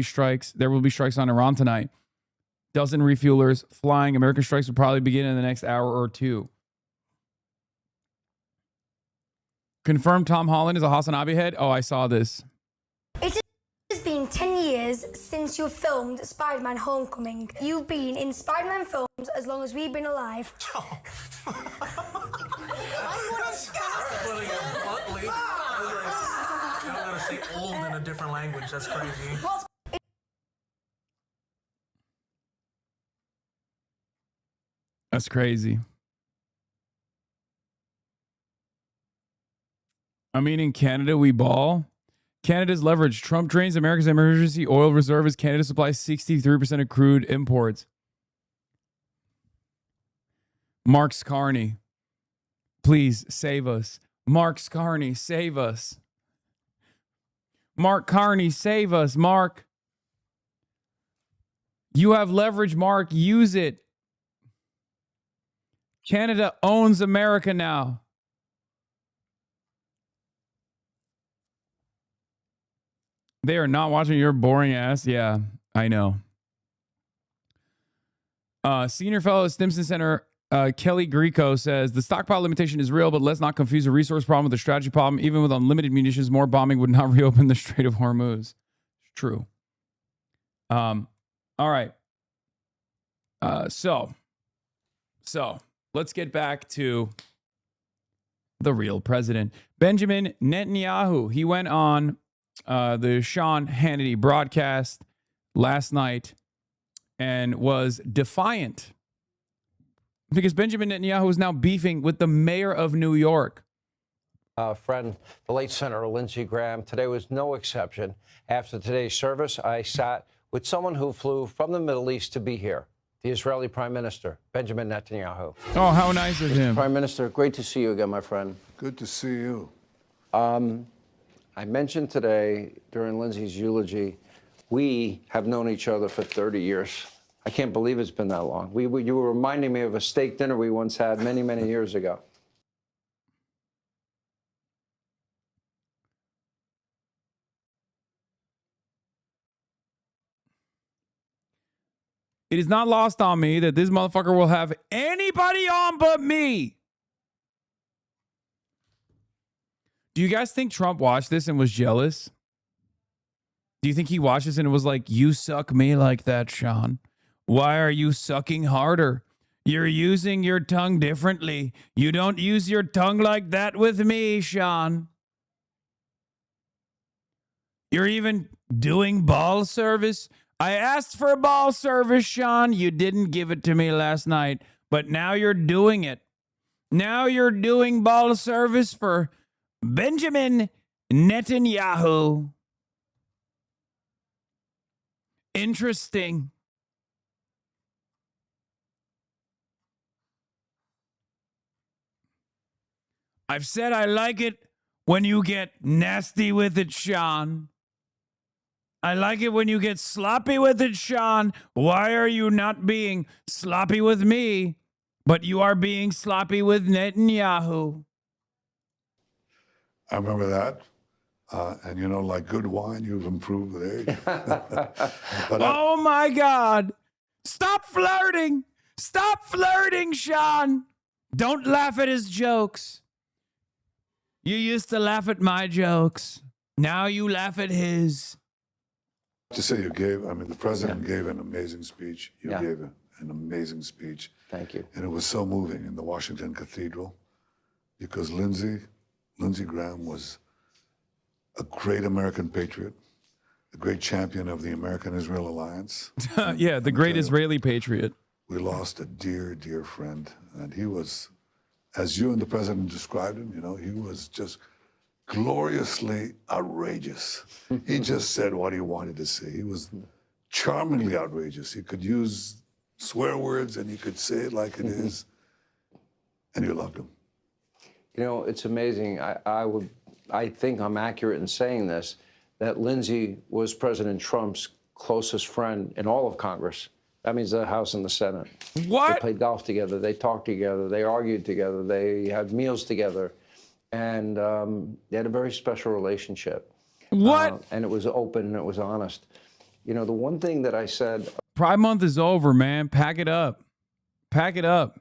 there will be strikes on Iran tonight. Dozen refuelers flying. American strikes will probably begin in the next hour or two. Confirmed Tom Holland is a Hasanabi head. Oh, I saw this. It has been 10 years since you filmed Spider-Man Homecoming. You've been in Spider-Man films as long as we've been alive. I'm gonna say old in a different language. That's crazy. That's crazy. I mean, in Canada, we ball. Canada's leverage. Trump drains America's emergency oil reserve as Canada supplies 63% of crude imports. Mark Carney, please save us. Mark Carney, save us. Mark Carney, save us. Mark, you have leverage, Mark. Use it. Canada owns America now. They are not watching your boring ass. Yeah, I know. Senior fellow at Stimson Center, Kelly Greco says, the stockpile limitation is real, but let's not confuse a resource problem with a strategy problem. Even with unlimited munitions, more bombing would not reopen the Strait of Hormuz. True. All right. So let's get back to the real president. Benjamin Netanyahu. He went on the Sean Hannity broadcast last night and was defiant because Benjamin Netanyahu is now beefing with the mayor of New York. Friend, the late Senator Lindsey Graham. Today was no exception. After today's service, I sat with someone who flew from the Middle East to be here, the Israeli Prime Minister, Benjamin Netanyahu. Oh, how nice of him. Prime Minister, great to see you again, my friend. Good to see you. I mentioned today during Lindsey's eulogy, we have known each other for 30 years. I can't believe it's been that long. You were reminding me of a steak dinner we once had many, many years ago. It is not lost on me that this motherfucker will have anybody on but me. Do you guys think Trump watched this and was jealous? Do you think he watched this and it was like, you suck me like that, Sean? Why are you sucking harder? You're using your tongue differently. You don't use your tongue like that with me, Sean. You're even doing ball service. I asked for ball service, Sean. You didn't give it to me last night, but now you're doing it. Now you're doing ball service for Benjamin Netanyahu. Interesting. I've said I like it when you get nasty with it, Sean. I like it when you get sloppy with it, Sean. Why are you not being sloppy with me, but you are being sloppy with Netanyahu? I remember that. And, you know, like good wine, you've improved with age. Oh, my God. Stop flirting. Stop flirting, Sean. Don't laugh at his jokes. You used to laugh at my jokes. Now you laugh at his. To say the president gave an amazing speech. You gave an amazing speech. Thank you. And it was so moving in the Washington Cathedral because Lindsey Graham was a great American patriot, a great champion of the American-Israel alliance. Yeah, the great Israeli patriot. We lost a dear, dear friend. And he was, as you and the president described him, you know, he was just gloriously outrageous. He just said what he wanted to say. He was charmingly outrageous. He could use swear words and he could say it like it is, and you loved him. You know, it's amazing. I think I'm accurate in saying this, that Lindsey was President Trump's closest friend in all of Congress. That means the House and the Senate. What? They played golf together. They talked together. They argued together. They had meals together. And they had a very special relationship. What? And it was open and it was honest. You know, the one thing that I said... Pride Month is over, man. Pack it up. Pack it up.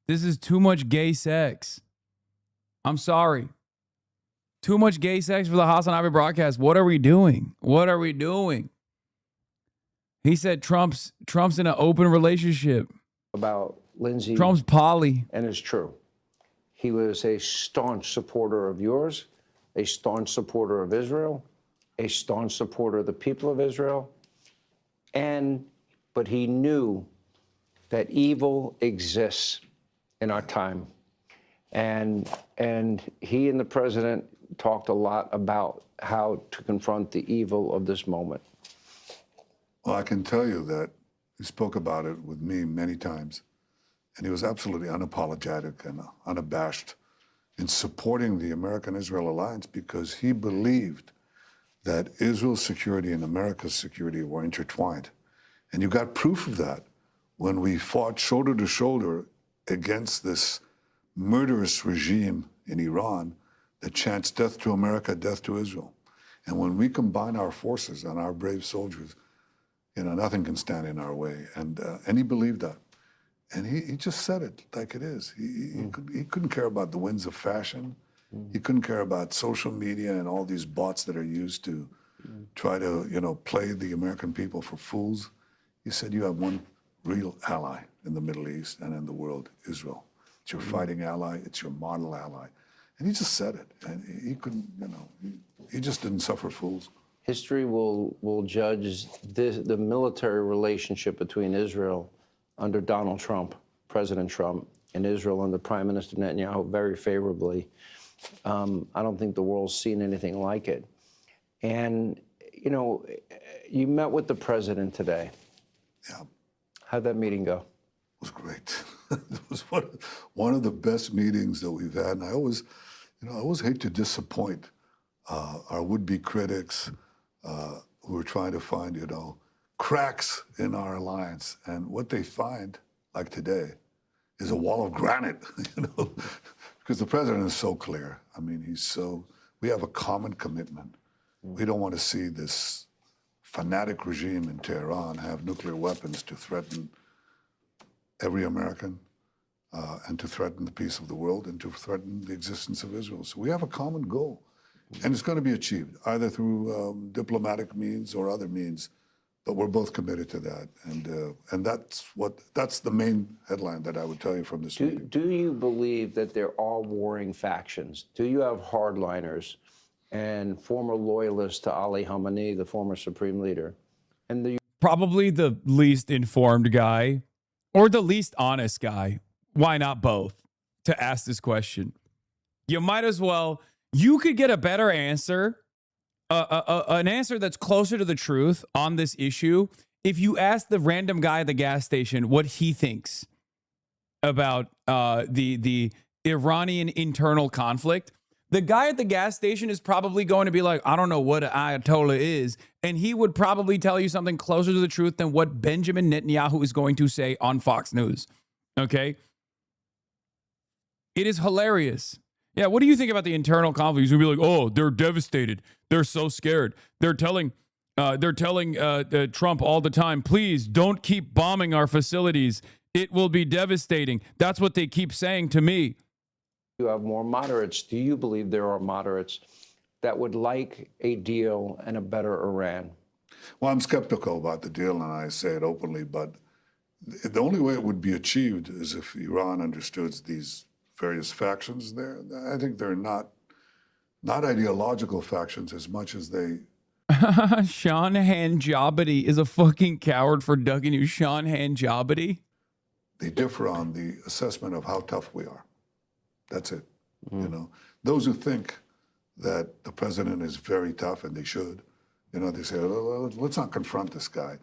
This is too much gay sex. I'm sorry. Too much gay sex for the Hasanabi broadcast. What are we doing? What are we doing? He said Trump's in an open relationship. About Lindsey. Trump's poly. And it's true. He was a staunch supporter of yours, a staunch supporter of Israel, a staunch supporter of the people of Israel. But he knew that evil exists in our time. And he and the president talked a lot about how to confront the evil of this moment. Well, I can tell you that he spoke about it with me many times, and he was absolutely unapologetic and unabashed in supporting the American-Israel alliance because he believed that Israel's security and America's security were intertwined. And you got proof of that when we fought shoulder to shoulder against this murderous regime in Iran that chants death to America, death to Israel. And when we combine our forces and our brave soldiers, you know, nothing can stand in our way. And he believed that. And he just said it like it is. He couldn't care about the winds of fashion. He couldn't care about social media and all these bots that are used to try to, you know, play the American people for fools. He said, you have one real ally in the Middle East and in the world, Israel. It's your fighting ally. It's your model ally. And he just said it. And he couldn't, you know, he just didn't suffer fools. History will judge the military relationship between Israel under Donald Trump, President Trump, and Israel under Prime Minister Netanyahu very favorably. I don't think the world's seen anything like it. And, you know, you met with the president today. Yeah. How'd that meeting go? It was great. It was one of the best meetings that we've had. And I always hate to disappoint our would-be critics who are trying to find, you know, cracks in our alliance. And what they find, like today, is a wall of granite, you know, because the president is so clear. I mean, we have a common commitment. We don't want to see this fanatic regime in Tehran have nuclear weapons to threaten every American and to threaten the peace of the world and to threaten the existence of Israel. So we have a common goal, and it's going to be achieved either through diplomatic means or other means, but we're both committed to that. And that's the main headline that I would tell you from this meeting. Do you believe that there are warring factions? Do you have hardliners and former loyalists to Ali Khamenei, the former supreme leader? And probably the least informed guy or the least honest guy. Why not both? To ask this question. You might as well, you could get a better answer, an answer that's closer to the truth on this issue if you ask the random guy at the gas station what he thinks about the Iranian internal conflict. The guy at the gas station is probably going to be like, I don't know what an Ayatollah is. And he would probably tell you something closer to the truth than what Benjamin Netanyahu is going to say on Fox News. Okay? It is hilarious. Yeah, what do you think about the internal conflict? He's going to be like, oh, they're devastated. They're so scared. They're telling Trump all the time, please don't keep bombing our facilities. It will be devastating. That's what they keep saying to me. You have more moderates. Do you believe there are moderates that would like a deal and a better Iran? Well, I'm skeptical about the deal, and I say it openly, but the only way it would be achieved is if Iran understood these various factions there. I think they're not ideological factions as much as they... Sean Hanjabadi is a fucking coward for ducking you. Sean Hanjabadi? They differ on the assessment of how tough we are. That's it. You know, those who think that the president is very tough, and they should, you know, they say, let's not confront this guy.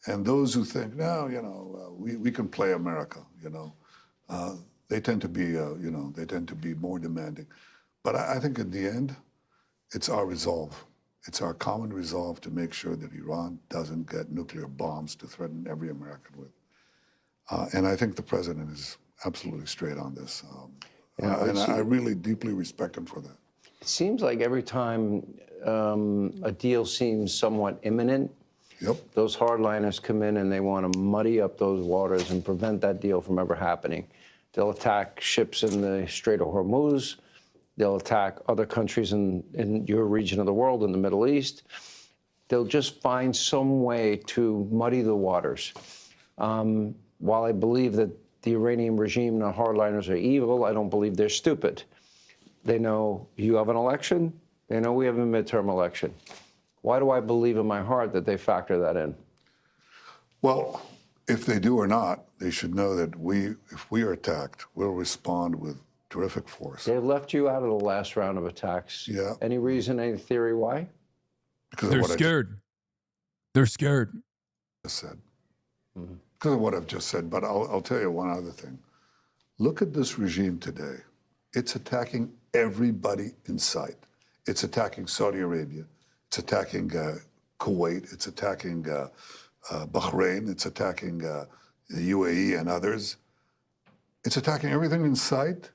And those who think, no, we can play America, they tend to be, they tend to be more demanding. But I think in the end, it's our resolve. It's our common resolve to make sure that Iran doesn't get nuclear bombs to threaten every American with. And I think the president is absolutely straight on this. And I really deeply respect him for that. It seems like every time a deal seems somewhat imminent, those hardliners come in and they want to muddy up those waters and prevent that deal from ever happening. They'll attack ships in the Strait of Hormuz. They'll attack other countries in your region of the world, in the Middle East. They'll just find some way to muddy the waters. While I believe that the Iranian regime and the hardliners are evil, I don't believe they're stupid. They know you have an election. They know we have a midterm election. Why do I believe in my heart that they factor that in? Well, if they do or not, they should know that if we are attacked, we'll respond with terrific force. They've left you out of the last round of attacks. Yeah. Any reason, any theory why? Because they're scared. They're scared. I said. Because of what I've just said. But I'll tell you one other thing. Look at this regime today. It's attacking everybody in sight. It's attacking Saudi Arabia. It's attacking Kuwait. It's attacking Bahrain. It's attacking the UAE and others. It's attacking everything in sight.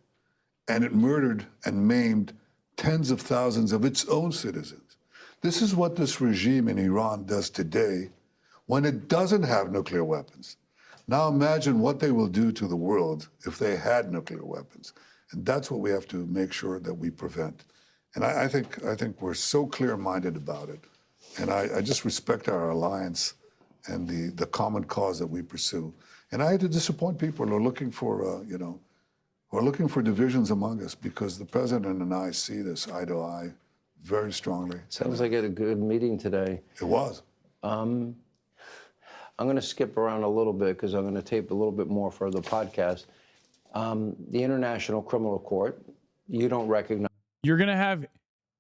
And it murdered and maimed tens of thousands of its own citizens. This is what this regime in Iran does today when it doesn't have nuclear weapons. Now imagine what they will do to the world if they had nuclear weapons. And that's what we have to make sure that we prevent. And I think we're so clear-minded about it. And I just respect our alliance and the common cause that we pursue. And I had to disappoint people who are looking for, who are looking for divisions among us, because the president and I see this eye to eye very strongly. Sounds like a good meeting today. It was. I'm going to skip around a little bit because I'm going to tape a little bit more for the podcast. The International Criminal Court, you don't recognize. You're going to have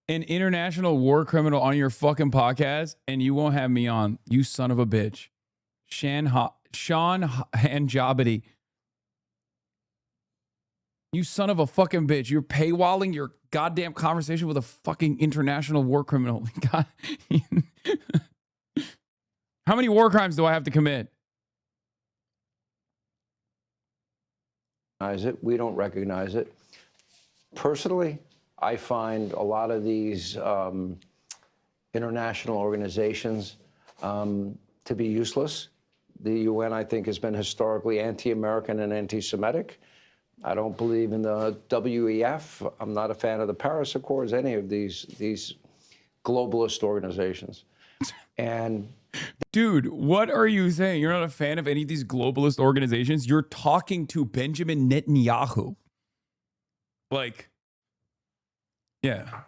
an international war criminal on your fucking podcast, and you won't have me on, you son of a bitch. Sean Hanjabity. You son of a fucking bitch. You're paywalling your goddamn conversation with a fucking international war criminal. God. How many war crimes do I have to commit? We don't recognize it. Personally, I find a lot of these international organizations to be useless. The UN, I think, has been historically anti-American and anti-Semitic. I don't believe in the WEF. I'm not a fan of the Paris Accords, any of these globalist organizations. And dude, what are you saying? You're not a fan of any of these globalist organizations? You're talking to Benjamin Netanyahu. Like, yeah.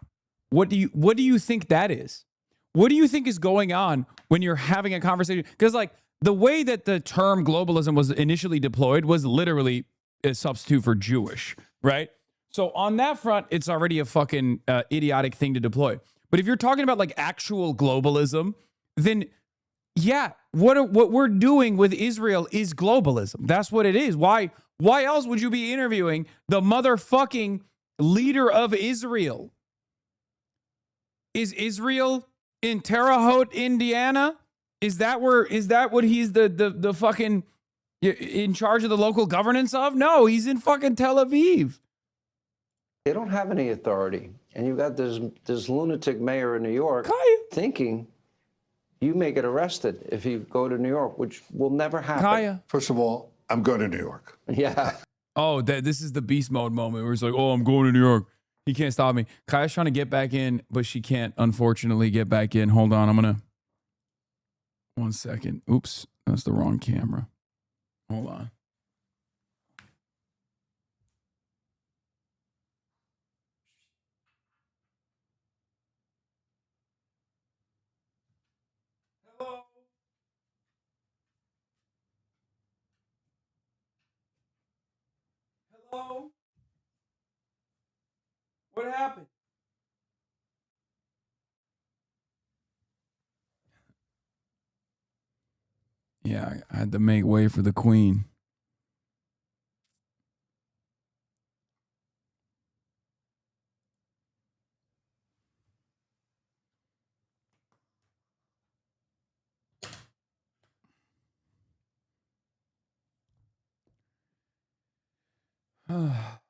What do you think that is? What do you think is going on when you're having a conversation? Because like the way that the term globalism was initially deployed was literally a substitute for Jewish, right? So on that front, it's already a fucking idiotic thing to deploy. But if you're talking about like actual globalism, then yeah, what we're doing with Israel is globalism. That's what it is. Why else would you be interviewing the motherfucking leader of Israel? Is Israel in Terre Haute, Indiana? Is that what he's the fucking in charge of the local governance of? No, he's in fucking Tel Aviv. they don't have any authority. And you've got this lunatic mayor in New York thinking you may get arrested if you go to New York, which will never happen. First of all, I'm going to New York. Yeah. Oh, this is the beast mode moment where it's like, oh, I'm going to New York. He can't stop me. Kaya's trying to get back in, but she can't, unfortunately, get back in. Hold on. I'm going to... 1 second. Oops. That's the wrong camera. Hold on. Hello? Hello? What happened? Yeah, I had to make way for the queen. Why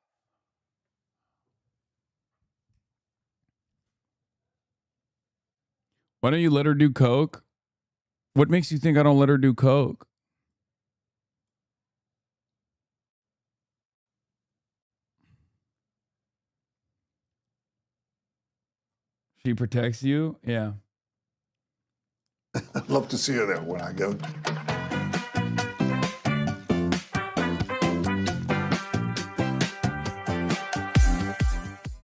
don't you let her do coke? What makes you think I don't let her do coke? She protects you? Yeah. I'd love to see her there when I go.